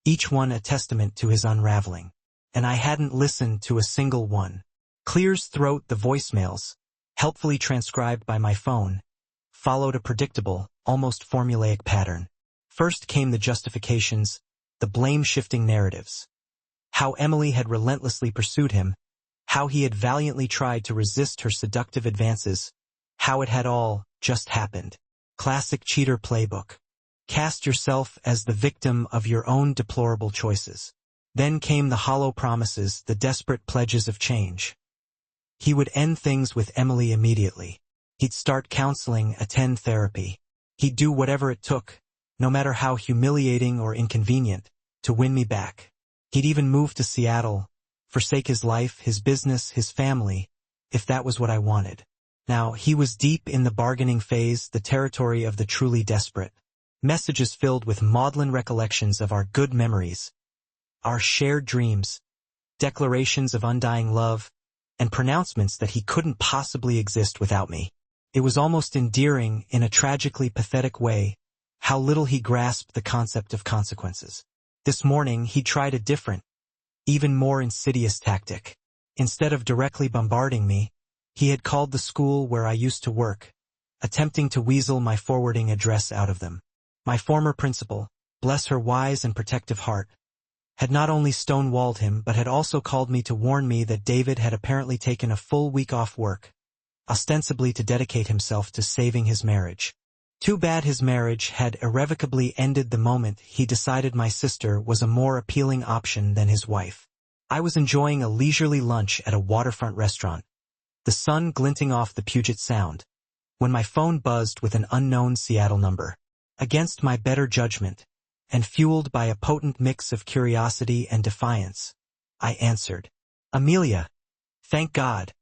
each one a testament to his unraveling. And I hadn't listened to a single one. Clear's throat, the voicemails, helpfully transcribed by my phone, followed a predictable, almost formulaic pattern. First came the justifications, the blame-shifting narratives. How Emily had relentlessly pursued him, how he had valiantly tried to resist her seductive advances, how it had all just happened. Classic cheater playbook. Cast yourself as the victim of your own deplorable choices. Then came the hollow promises, the desperate pledges of change. He would end things with Emily immediately. He'd start counseling, attend therapy. He'd do whatever it took, no matter how humiliating or inconvenient, to win me back. He'd even move to Seattle, forsake his life, his business, his family, if that was what I wanted. Now, he was deep in the bargaining phase, the territory of the truly desperate. Messages filled with maudlin recollections of our good memories, our shared dreams, declarations of undying love, and pronouncements that he couldn't possibly exist without me. It was almost endearing, in a tragically pathetic way, how little he grasped the concept of consequences. This morning he tried a different, even more insidious tactic. Instead of directly bombarding me, he had called the school where I used to work, attempting to weasel my forwarding address out of them. My former principal, bless her wise and protective heart, had not only stonewalled him but had also called me to warn me that David had apparently taken a full week off work, ostensibly to dedicate himself to saving his marriage. Too bad his marriage had irrevocably ended the moment he decided my sister was a more appealing option than his wife. I was enjoying a leisurely lunch at a waterfront restaurant, the sun glinting off the Puget Sound, when my phone buzzed with an unknown Seattle number. Against my better judgment, and fueled by a potent mix of curiosity and defiance. I answered, "Amelia." "Thank God."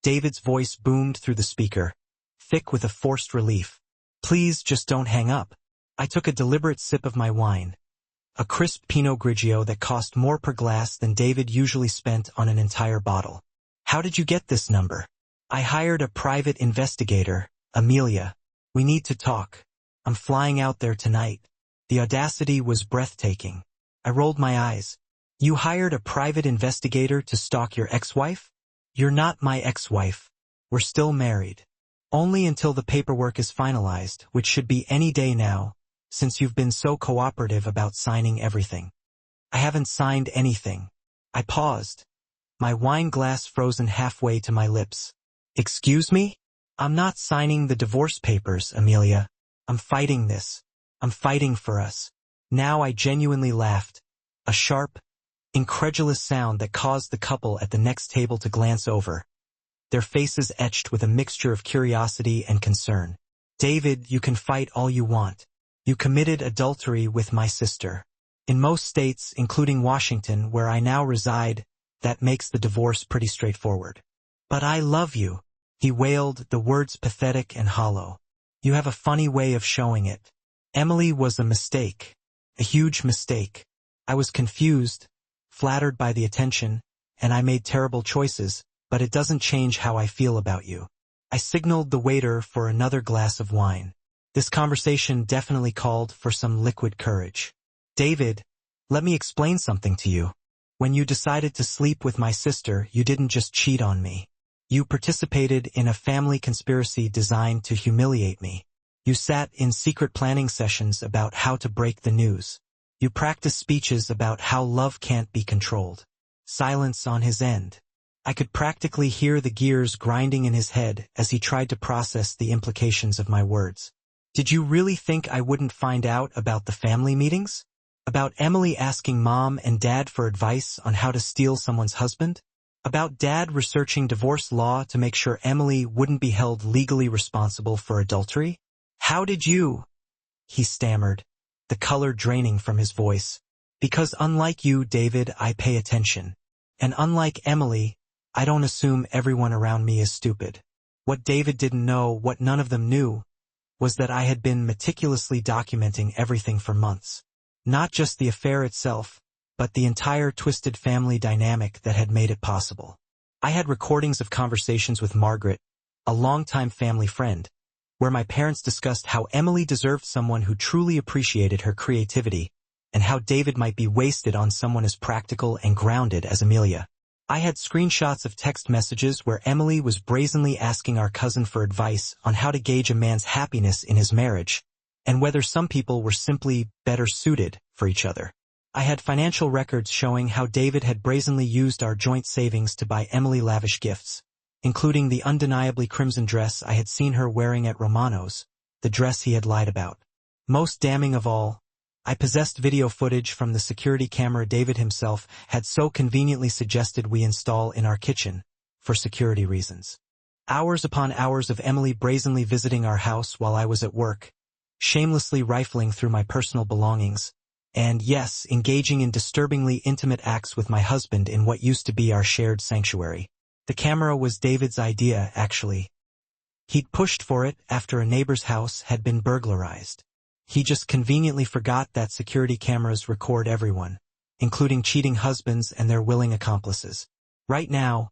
David's voice boomed through the speaker, thick with a forced relief. "Please just don't hang up." I took a deliberate sip of my wine, a crisp Pinot Grigio that cost more per glass than David usually spent on an entire bottle. "How did you get this number?" "I hired a private investigator, Amelia. We need to talk. I'm flying out there tonight." The audacity was breathtaking. I rolled my eyes. "You hired a private investigator to stalk your ex-wife?" "You're not my ex-wife. We're still married. Only until the paperwork is finalized, which should be any day now, since you've been so cooperative about signing everything." "I haven't signed anything." I paused, my wine glass frozen halfway to my lips. "Excuse me? I'm not signing the divorce papers, Amelia. I'm fighting this. I'm fighting for us." Now I genuinely laughed, a sharp, incredulous sound that caused the couple at the next table to glance over, their faces etched with a mixture of curiosity and concern. "David, you can fight all you want. You committed adultery with my sister. In most states, including Washington, where I now reside, that makes the divorce pretty straightforward." "But I love you," he wailed, the words pathetic and hollow. "You have a funny way of showing it." Emily was a mistake. A huge mistake. I was confused, flattered by the attention, and I made terrible choices, but it doesn't change how I feel about you. I signaled the waiter for another glass of wine. This conversation definitely called for some liquid courage. "David, let me explain something to you. When you decided to sleep with my sister, you didn't just cheat on me. You participated in a family conspiracy designed to humiliate me. You sat in secret planning sessions about how to break the news. You practiced speeches about how love can't be controlled." Silence on his end. I could practically hear the gears grinding in his head as he tried to process the implications of my words. "Did you really think I wouldn't find out about the family meetings? About Emily asking Mom and Dad for advice on how to steal someone's husband? About Dad researching divorce law to make sure Emily wouldn't be held legally responsible for adultery? How did you?" he stammered, the color draining from his voice. "Because unlike you, David, I pay attention. And unlike Emily, I don't assume everyone around me is stupid." What David didn't know, what none of them knew, was that I had been meticulously documenting everything for months. Not just the affair itself, but the entire twisted family dynamic that had made it possible. I had recordings of conversations with Margaret, a longtime family friend, where my parents discussed how Emily deserved someone who truly appreciated her creativity, and how David might be wasted on someone as practical and grounded as Amelia. I had screenshots of text messages where Emily was brazenly asking our cousin for advice on how to gauge a man's happiness in his marriage, and whether some people were simply better suited for each other. I had financial records showing how David had brazenly used our joint savings to buy Emily lavish gifts, including the undeniably crimson dress I had seen her wearing at Romano's, the dress he had lied about. Most damning of all, I possessed video footage from the security camera David himself had so conveniently suggested we install in our kitchen, for security reasons. Hours upon hours of Emily brazenly visiting our house while I was at work, shamelessly rifling through my personal belongings, and yes, engaging in disturbingly intimate acts with my husband in what used to be our shared sanctuary. The camera was David's idea, actually. He'd pushed for it after a neighbor's house had been burglarized. He just conveniently forgot that security cameras record everyone, including cheating husbands and their willing accomplices. Right now,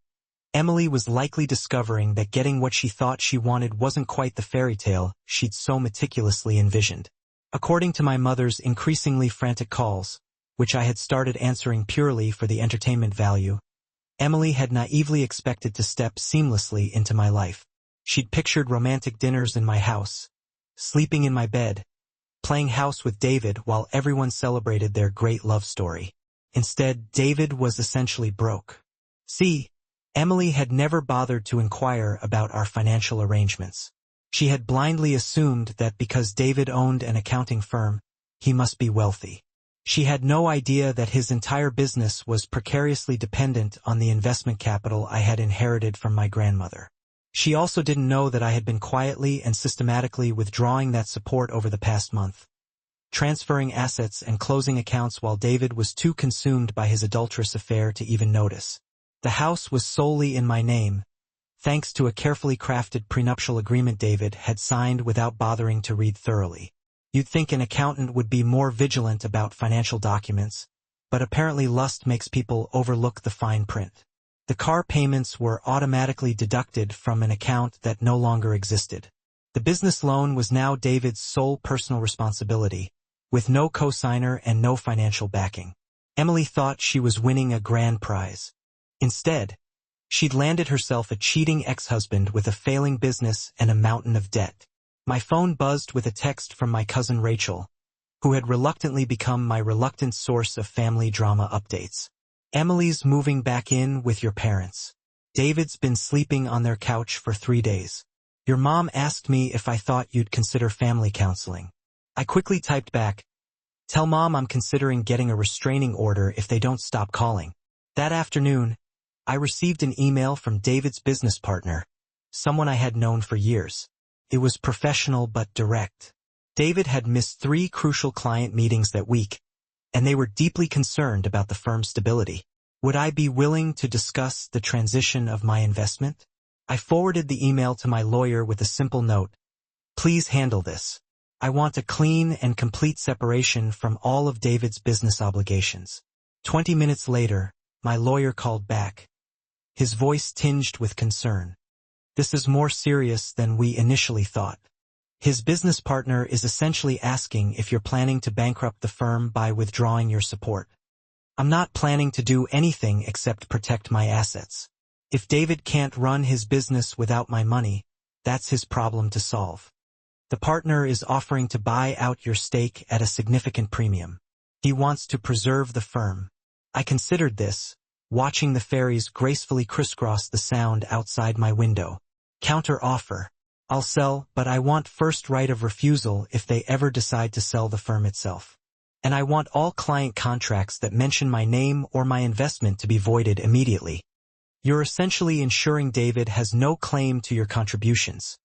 Emily was likely discovering that getting what she thought she wanted wasn't quite the fairy tale she'd so meticulously envisioned. According to my mother's increasingly frantic calls, which I had started answering purely for the entertainment value, Emily had naively expected to step seamlessly into my life. She'd pictured romantic dinners in my house, sleeping in my bed, playing house with David while everyone celebrated their great love story. Instead, David was essentially broke. See, Emily had never bothered to inquire about our financial arrangements. She had blindly assumed that because David owned an accounting firm, he must be wealthy. She had no idea that his entire business was precariously dependent on the investment capital I had inherited from my grandmother. She also didn't know that I had been quietly and systematically withdrawing that support over the past month. transferring assets and closing accounts while David was too consumed by his adulterous affair to even notice. The house was solely in my name, thanks to a carefully crafted prenuptial agreement David had signed without bothering to read thoroughly. You'd think an accountant would be more vigilant about financial documents, but apparently lust makes people overlook the fine print. The car payments were automatically deducted from an account that no longer existed. The business loan was now David's sole personal responsibility, with no co-signer and no financial backing. Emily thought she was winning a grand prize. Instead, she'd landed herself a cheating ex-husband with a failing business and a mountain of debt. My phone buzzed with a text from my cousin Rachel, who had reluctantly become my reluctant source of family drama updates. Emily's moving back in with your parents. David's been sleeping on their couch for 3 days. Your mom asked me if I thought you'd consider family counseling. I quickly typed back, "Tell Mom I'm considering getting a restraining order if they don't stop calling." That afternoon, I received an email from David's business partner, someone I had known for years. It was professional but direct. David had missed 3 crucial client meetings that week, and they were deeply concerned about the firm's stability. Would I be willing to discuss the transition of my investment? I forwarded the email to my lawyer with a simple note, "Please handle this. I want a clean and complete separation from all of David's business obligations." 20 minutes later, my lawyer called back, his voice tinged with concern. "This is more serious than we initially thought. His business partner is essentially asking if you're planning to bankrupt the firm by withdrawing your support." "I'm not planning to do anything except protect my assets. If David can't run his business without my money, that's his problem to solve. The partner is offering to buy out your stake at a significant premium. He wants to preserve the firm." I considered this, watching the fairies gracefully crisscross the sound outside my window. Counter offer. "I'll sell, but I want first right of refusal if they ever decide to sell the firm itself. And I want all client contracts that mention my name or my investment to be voided immediately. You're essentially ensuring David has no claim to your contributions,"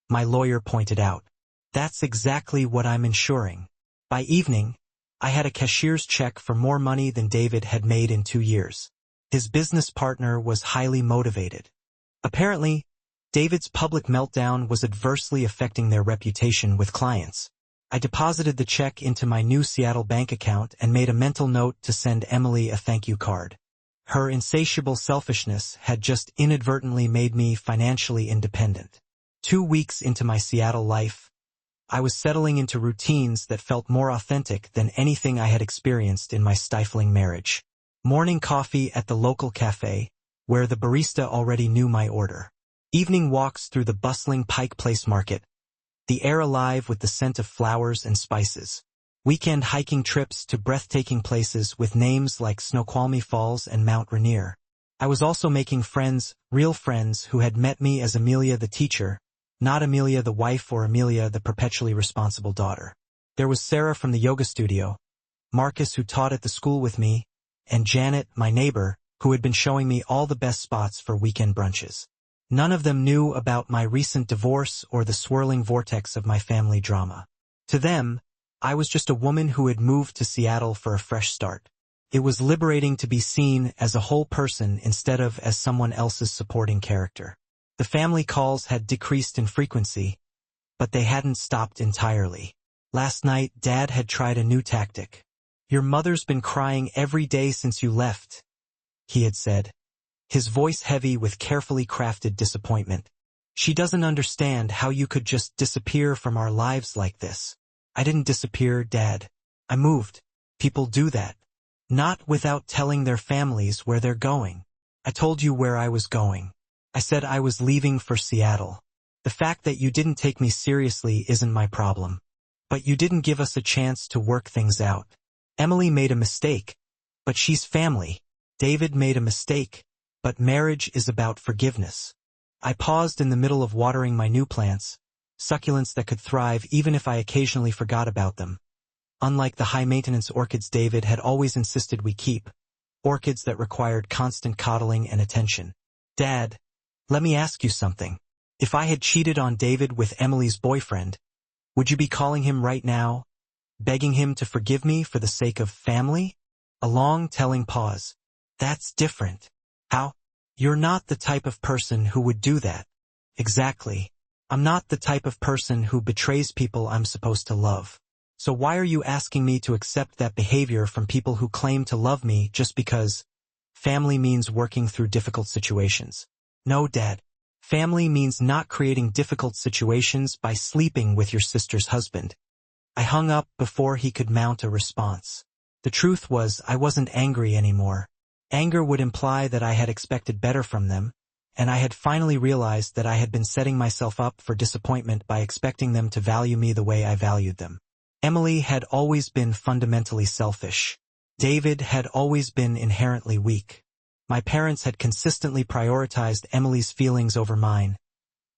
my lawyer pointed out. "That's exactly what I'm ensuring." By evening, I had a cashier's check for more money than David had made in 2 years. His business partner was highly motivated. Apparently, David's public meltdown was adversely affecting their reputation with clients. I deposited the check into my new Seattle bank account and made a mental note to send Emily a thank you card. Her insatiable selfishness had just inadvertently made me financially independent. 2 weeks into my Seattle life, I was settling into routines that felt more authentic than anything I had experienced in my stifling marriage. Morning coffee at the local cafe, where the barista already knew my order. Evening walks through the bustling Pike Place market, the air alive with the scent of flowers and spices. Weekend hiking trips to breathtaking places with names like Snoqualmie Falls and Mount Rainier. I was also making friends, real friends who had met me as Amelia the teacher, not Amelia the wife or Amelia the perpetually responsible daughter. There was Sarah from the yoga studio, Marcus who taught at the school with me, and Janet, my neighbor, who had been showing me all the best spots for weekend brunches. None of them knew about my recent divorce or the swirling vortex of my family drama. To them, I was just a woman who had moved to Seattle for a fresh start. It was liberating to be seen as a whole person instead of as someone else's supporting character. The family calls had decreased in frequency, but they hadn't stopped entirely. Last night, Dad had tried a new tactic. "Your mother's been crying every day since you left," he had said, his voice heavy with carefully crafted disappointment. "She doesn't understand how you could just disappear from our lives like this." "I didn't disappear, Dad. I moved. People do that. Not without telling their families where they're going. I told you where I was going. I said I was leaving for Seattle. The fact that you didn't take me seriously isn't my problem. But you didn't give us a chance to work things out. Emily made a mistake, but she's family. David made a mistake, but marriage is about forgiveness." I paused in the middle of watering my new plants, succulents that could thrive even if I occasionally forgot about them. Unlike the high-maintenance orchids David had always insisted we keep, orchids that required constant coddling and attention. "Dad, let me ask you something. If I had cheated on David with Emily's boyfriend, would you be calling him right now?" begging him to forgive me for the sake of family? A long, telling pause. That's different. How? You're not the type of person who would do that. Exactly. I'm not the type of person who betrays people I'm supposed to love. So why are you asking me to accept that behavior from people who claim to love me just because family means working through difficult situations? No, Dad. Family means not creating difficult situations by sleeping with your sister's husband. I hung up before he could mount a response. The truth was, I wasn't angry anymore. Anger would imply that I had expected better from them, and I had finally realized that I had been setting myself up for disappointment by expecting them to value me the way I valued them. Emily had always been fundamentally selfish. David had always been inherently weak. My parents had consistently prioritized Emily's feelings over mine,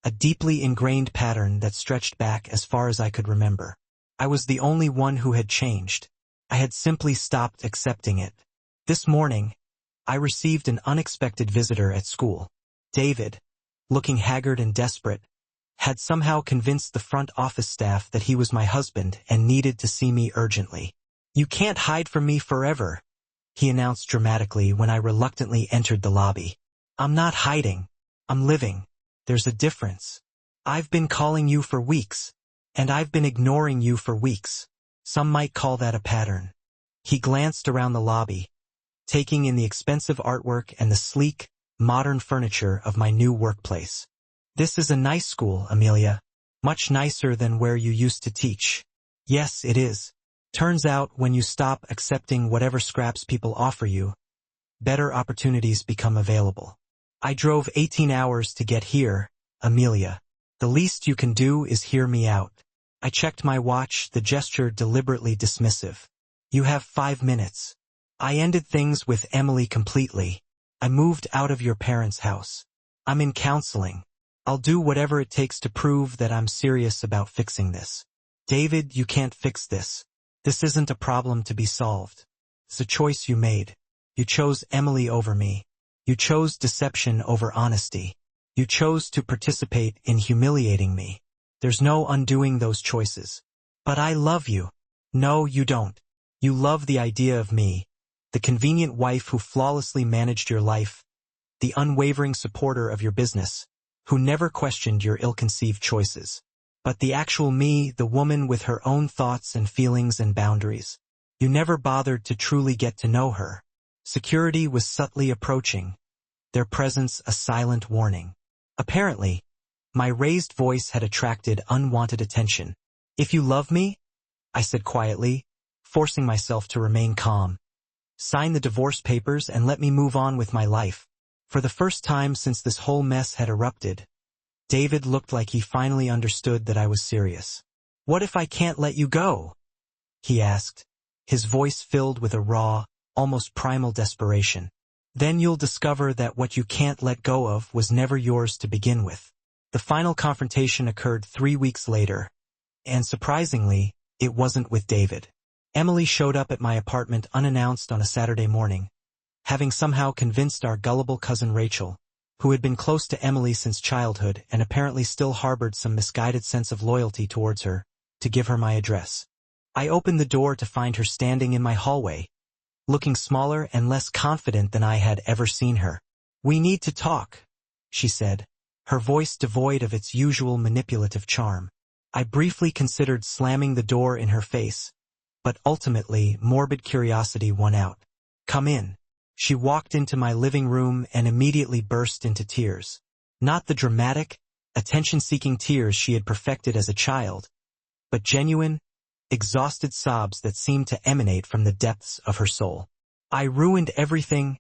a deeply ingrained pattern that stretched back as far as I could remember. I was the only one who had changed. I had simply stopped accepting it. This morning, I received an unexpected visitor at school. David, looking haggard and desperate, had somehow convinced the front office staff that he was my husband and needed to see me urgently. "You can't hide from me forever," he announced dramatically when I reluctantly entered the lobby. "I'm not hiding. I'm living. There's a difference. I've been calling you for weeks, and I've been ignoring you for weeks. Some might call that a pattern." He glanced around the lobby, taking in the expensive artwork and the sleek, modern furniture of my new workplace. "This is a nice school, Amelia. Much nicer than where you used to teach." "Yes, it is. Turns out when you stop accepting whatever scraps people offer you, better opportunities become available. I drove 18 hours to get here, Amelia. The least you can do is hear me out." I checked my watch, the gesture deliberately dismissive. "You have 5 minutes. I ended things with Emily completely. I moved out of your parents' house. I'm in counseling. I'll do whatever it takes to prove that I'm serious about fixing this." "David, you can't fix this. This isn't a problem to be solved. It's a choice you made. You chose Emily over me. You chose deception over honesty. You chose to participate in humiliating me. There's no undoing those choices." "But I love you." "No, you don't. You love the idea of me, the convenient wife who flawlessly managed your life, the unwavering supporter of your business, who never questioned your ill-conceived choices. But the actual me, the woman with her own thoughts and feelings and boundaries. You never bothered to truly get to know her." Security was subtly approaching, their presence a silent warning. Apparently, my raised voice had attracted unwanted attention. "If you love me," I said quietly, forcing myself to remain calm, "sign the divorce papers and let me move on with my life." For the first time since this whole mess had erupted, David looked like he finally understood that I was serious. "What if I can't let you go?" he asked, his voice filled with a raw, almost primal desperation. "Then you'll discover that what you can't let go of was never yours to begin with." The final confrontation occurred 3 weeks later, and surprisingly, it wasn't with David. Emily showed up at my apartment unannounced on a Saturday morning, having somehow convinced our gullible cousin Rachel, who had been close to Emily since childhood and apparently still harbored some misguided sense of loyalty towards her, to give her my address. I opened the door to find her standing in my hallway, looking smaller and less confident than I had ever seen her. "We need to talk," she said, her voice devoid of its usual manipulative charm. I briefly considered slamming the door in her face, but ultimately morbid curiosity won out. "Come in." She walked into my living room and immediately burst into tears. Not the dramatic, attention-seeking tears she had perfected as a child, but genuine, exhausted sobs that seemed to emanate from the depths of her soul. "I ruined everything,"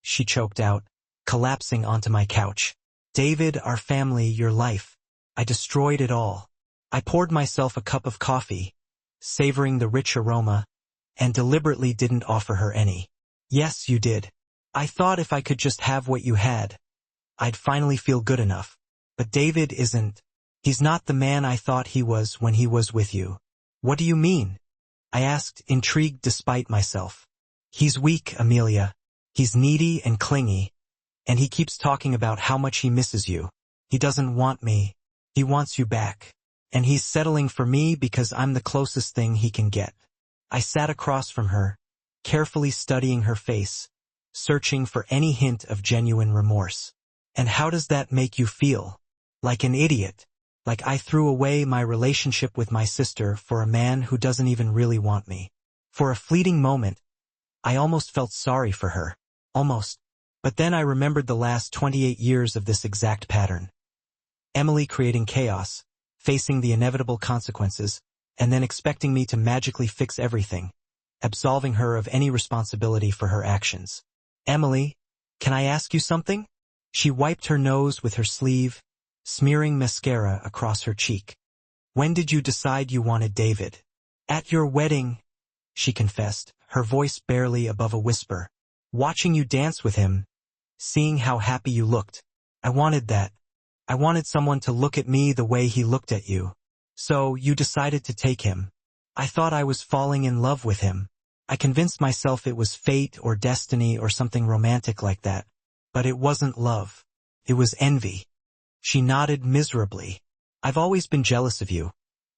she choked out, collapsing onto my couch. "David, our family, your life. I destroyed it all." I poured myself a cup of coffee, savoring the rich aroma, and deliberately didn't offer her any. "Yes, you did. I thought if I could just have what you had, I'd finally feel good enough. But David isn't. He's not the man I thought he was when he was with you." "What do you mean?" I asked, intrigued despite myself. "He's weak, Amelia. He's needy and clingy, and he keeps talking about how much he misses you. He doesn't want me. He wants you back. And he's settling for me because I'm the closest thing he can get. I sat across from her, carefully studying her face, searching for any hint of genuine remorse. And how does that make you feel? Like an idiot. Like I threw away my relationship with my sister for a man who doesn't even really want me. For a fleeting moment, I almost felt sorry for her. Almost. But then I remembered the last 28 years of this exact pattern. Emily creating chaos, facing the inevitable consequences, and then expecting me to magically fix everything, absolving her of any responsibility for her actions. Emily, can I ask you something? She wiped her nose with her sleeve, smearing mascara across her cheek. When did you decide you wanted David? At your wedding, she confessed, her voice barely above a whisper. Watching you dance with him, seeing how happy you looked. I wanted that. I wanted someone to look at me the way he looked at you. So, you decided to take him. I thought I was falling in love with him. I convinced myself it was fate or destiny or something romantic like that. But it wasn't love. It was envy. She nodded miserably. I've always been jealous of you.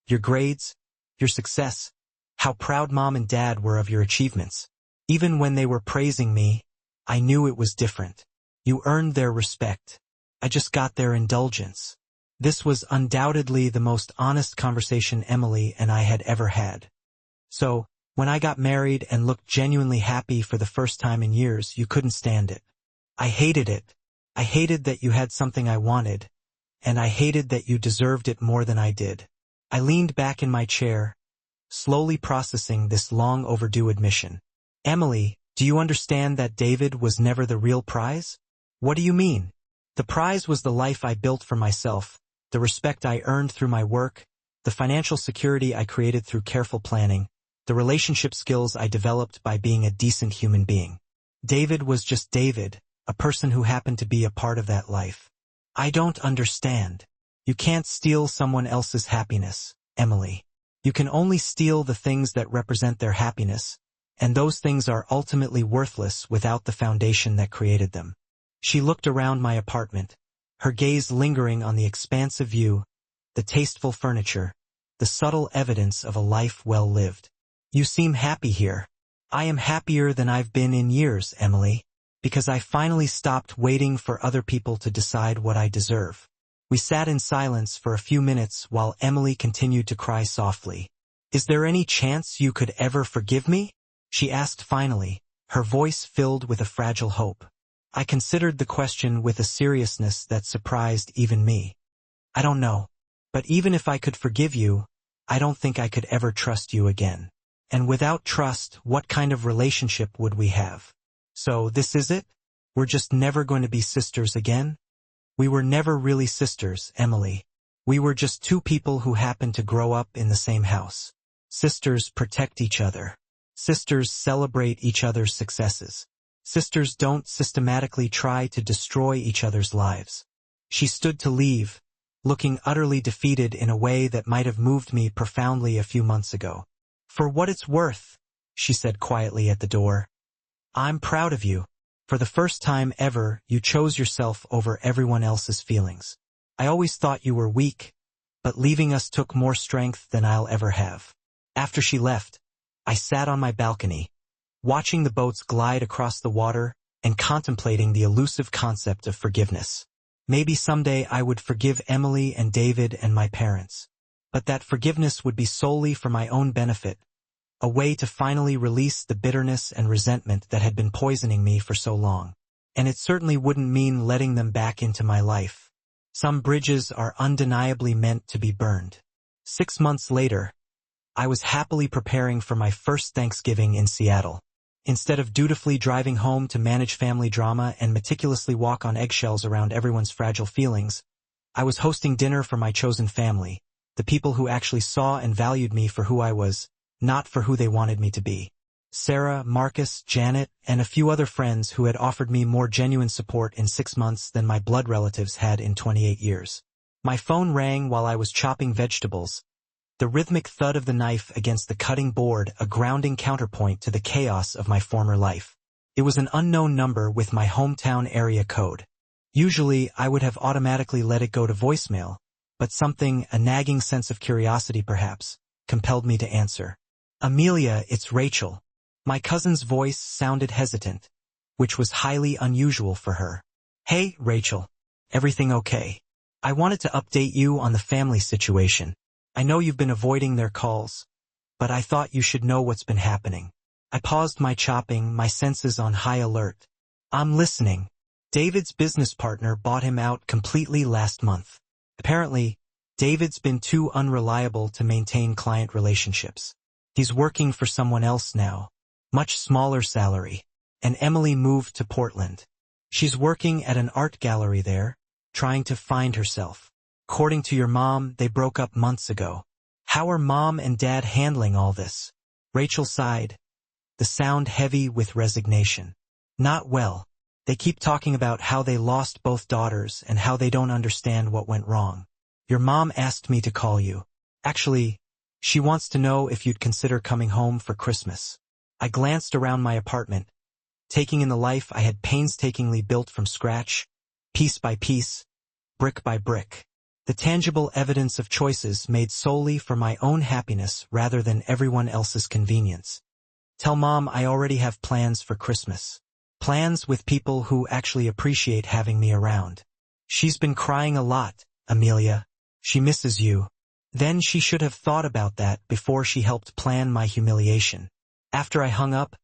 Your grades, your success, how proud Mom and Dad were of your achievements. Even when they were praising me, I knew it was different. You earned their respect. I just got their indulgence. This was undoubtedly the most honest conversation Emily and I had ever had. So, when I got married and looked genuinely happy for the first time in years, you couldn't stand it. I hated it. I hated that you had something I wanted, and I hated that you deserved it more than I did. I leaned back in my chair, slowly processing this long overdue admission. Emily, do you understand that David was never the real prize? What do you mean? The prize was the life I built for myself, the respect I earned through my work, the financial security I created through careful planning, the relationship skills I developed by being a decent human being. David was just David, a person who happened to be a part of that life. I don't understand. You can't steal someone else's happiness, Emily. You can only steal the things that represent their happiness, and those things are ultimately worthless without the foundation that created them. She looked around my apartment, her gaze lingering on the expansive view, the tasteful furniture, the subtle evidence of a life well lived. You seem happy here. I am happier than I've been in years, Emily, because I finally stopped waiting for other people to decide what I deserve. We sat in silence for a few minutes while Emily continued to cry softly. Is there any chance you could ever forgive me? She asked finally, her voice filled with a fragile hope. I considered the question with a seriousness that surprised even me. I don't know. But even if I could forgive you, I don't think I could ever trust you again. And without trust, what kind of relationship would we have? So this is it? We're just never going to be sisters again? We were never really sisters, Emily. We were just two people who happened to grow up in the same house. Sisters protect each other. Sisters celebrate each other's successes. Sisters don't systematically try to destroy each other's lives. She stood to leave, looking utterly defeated in a way that might have moved me profoundly a few months ago. For what it's worth, she said quietly at the door, I'm proud of you. For the first time ever, you chose yourself over everyone else's feelings. I always thought you were weak, but leaving us took more strength than I'll ever have. After she left, I sat on my balcony, watching the boats glide across the water and contemplating the elusive concept of forgiveness. Maybe someday I would forgive Emily and David and my parents. But that forgiveness would be solely for my own benefit, a way to finally release the bitterness and resentment that had been poisoning me for so long. And it certainly wouldn't mean letting them back into my life. Some bridges are undeniably meant to be burned. 6 months later, I was happily preparing for my first Thanksgiving in Seattle. Instead of dutifully driving home to manage family drama and meticulously walk on eggshells around everyone's fragile feelings, I was hosting dinner for my chosen family, the people who actually saw and valued me for who I was, not for who they wanted me to be. Sarah, Marcus, Janet, and a few other friends who had offered me more genuine support in 6 months than my blood relatives had in 28 years. My phone rang while I was chopping vegetables, the rhythmic thud of the knife against the cutting board a grounding counterpoint to the chaos of my former life. It was an unknown number with my hometown area code. Usually, I would have automatically let it go to voicemail, but something, a nagging sense of curiosity perhaps, compelled me to answer. Amelia, it's Rachel. My cousin's voice sounded hesitant, which was highly unusual for her. Hey, Rachel. Everything okay? I wanted to update you on the family situation. I know you've been avoiding their calls, but I thought you should know what's been happening. I paused my chopping, my senses on high alert. I'm listening. David's business partner bought him out completely last month. Apparently, David's been too unreliable to maintain client relationships. He's working for someone else now, much smaller salary, and Emily moved to Portland. She's working at an art gallery there, trying to find herself. According to your mom, they broke up months ago. How are mom and dad handling all this? Rachel sighed, the sound heavy with resignation. Not well. They keep talking about how they lost both daughters and how they don't understand what went wrong. Your mom asked me to call you. Actually, she wants to know if you'd consider coming home for Christmas. I glanced around my apartment, taking in the life I had painstakingly built from scratch, piece by piece, brick by brick. The tangible evidence of choices made solely for my own happiness rather than everyone else's convenience. Tell Mom I already have plans for Christmas. Plans with people who actually appreciate having me around. She's been crying a lot, Amelia. She misses you. Then she should have thought about that before she helped plan my humiliation. After I hung up,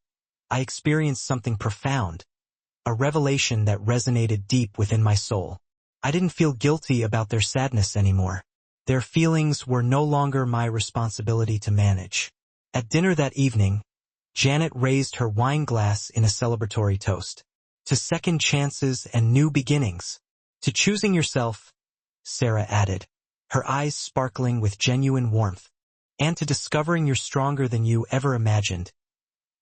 I experienced something profound, a revelation that resonated deep within my soul. I didn't feel guilty about their sadness anymore. Their feelings were no longer my responsibility to manage. At dinner that evening, Janet raised her wine glass in a celebratory toast. To second chances and new beginnings. To choosing yourself, Sarah added, her eyes sparkling with genuine warmth. And to discovering you're stronger than you ever imagined.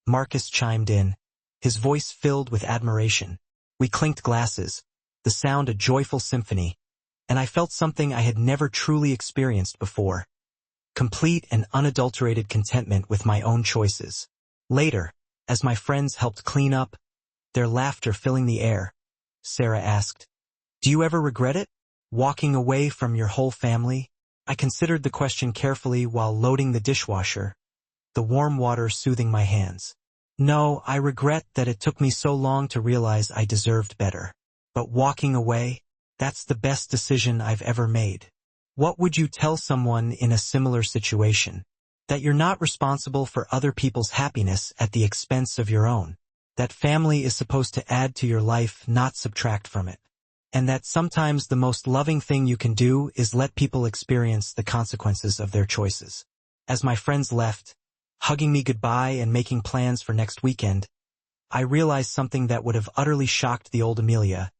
Marcus chimed in, his voice filled with admiration. We clinked glasses, the sound a joyful symphony, and I felt something I had never truly experienced before. Complete and unadulterated contentment with my own choices. Later, as my friends helped clean up, their laughter filling the air, Sarah asked, do you ever regret it? Walking away from your whole family? I considered the question carefully while loading the dishwasher, the warm water soothing my hands. No, I regret that it took me so long to realize I deserved better. But walking away, that's the best decision I've ever made. What would you tell someone in a similar situation? That you're not responsible for other people's happiness at the expense of your own. That family is supposed to add to your life, not subtract from it. And that sometimes the most loving thing you can do is let people experience the consequences of their choices. As my friends left, hugging me goodbye and making plans for next weekend, I realized something that would have utterly shocked the old Amelia,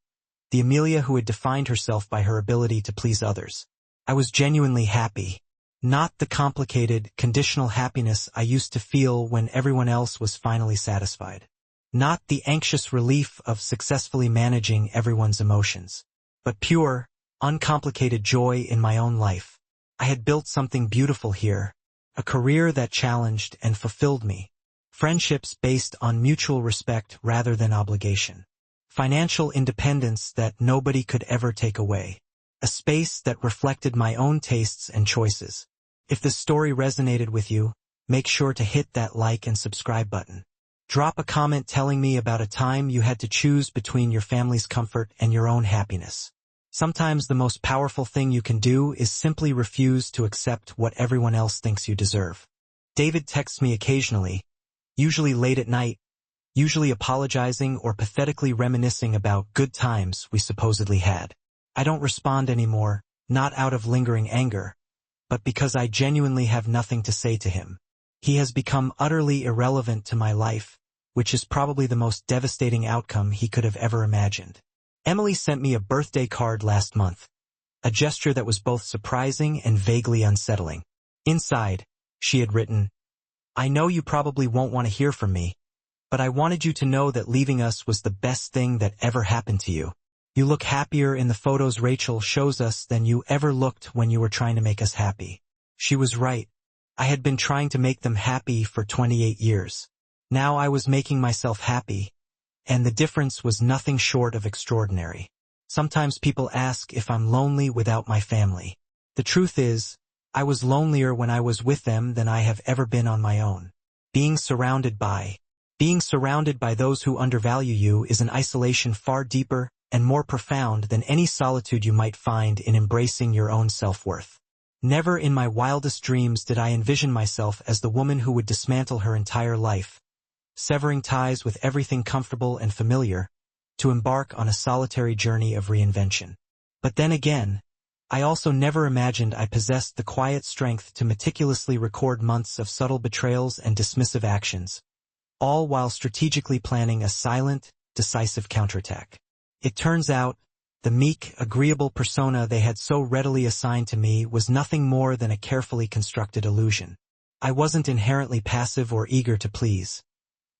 the Amelia who had defined herself by her ability to please others. I was genuinely happy. Not the complicated, conditional happiness I used to feel when everyone else was finally satisfied. Not the anxious relief of successfully managing everyone's emotions. But pure, uncomplicated joy in my own life. I had built something beautiful here, a career that challenged and fulfilled me. Friendships based on mutual respect rather than obligation. Financial independence that nobody could ever take away. A space that reflected my own tastes and choices. If this story resonated with you, make sure to hit that like and subscribe button. Drop a comment telling me about a time you had to choose between your family's comfort and your own happiness. Sometimes the most powerful thing you can do is simply refuse to accept what everyone else thinks you deserve. David texts me occasionally, usually late at night, usually apologizing or pathetically reminiscing about good times we supposedly had. I don't respond anymore, not out of lingering anger, but because I genuinely have nothing to say to him. He has become utterly irrelevant to my life, which is probably the most devastating outcome he could have ever imagined. Emily sent me a birthday card last month, a gesture that was both surprising and vaguely unsettling. Inside, she had written, I know you probably won't want to hear from me, but I wanted you to know that leaving us was the best thing that ever happened to you. You look happier in the photos Rachel shows us than you ever looked when you were trying to make us happy. She was right. I had been trying to make them happy for 28 years. Now I was making myself happy, and the difference was nothing short of extraordinary. Sometimes people ask if I'm lonely without my family. The truth is, I was lonelier when I was with them than I have ever been on my own. Being surrounded by those who undervalue you is an isolation far deeper and more profound than any solitude you might find in embracing your own self-worth. Never in my wildest dreams did I envision myself as the woman who would dismantle her entire life, severing ties with everything comfortable and familiar, to embark on a solitary journey of reinvention. But then again, I also never imagined I possessed the quiet strength to meticulously record months of subtle betrayals and dismissive actions, all while strategically planning a silent, decisive counterattack. It turns out, the meek, agreeable persona they had so readily assigned to me was nothing more than a carefully constructed illusion. I wasn't inherently passive or eager to please.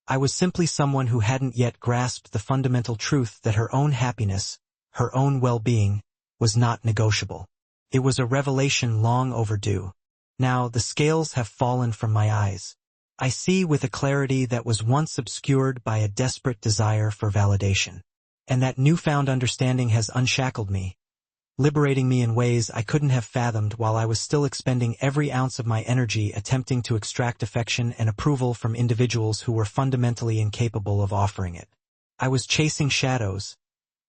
I was simply someone who hadn't yet grasped the fundamental truth that her own happiness, her own well-being, was not negotiable. It was a revelation long overdue. Now the scales have fallen from my eyes. I see with a clarity that was once obscured by a desperate desire for validation. And that newfound understanding has unshackled me, liberating me in ways I couldn't have fathomed while I was still expending every ounce of my energy attempting to extract affection and approval from individuals who were fundamentally incapable of offering it. I was chasing shadows,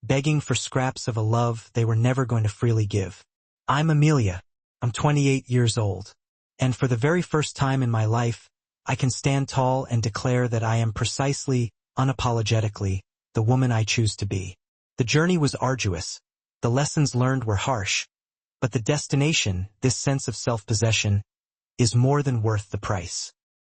begging for scraps of a love they were never going to freely give. I'm Amelia. I'm 28 years old. And for the very first time in my life, I can stand tall and declare that I am precisely, unapologetically, the woman I choose to be. The journey was arduous. The lessons learned were harsh. But the destination, this sense of self-possession, is more than worth the price.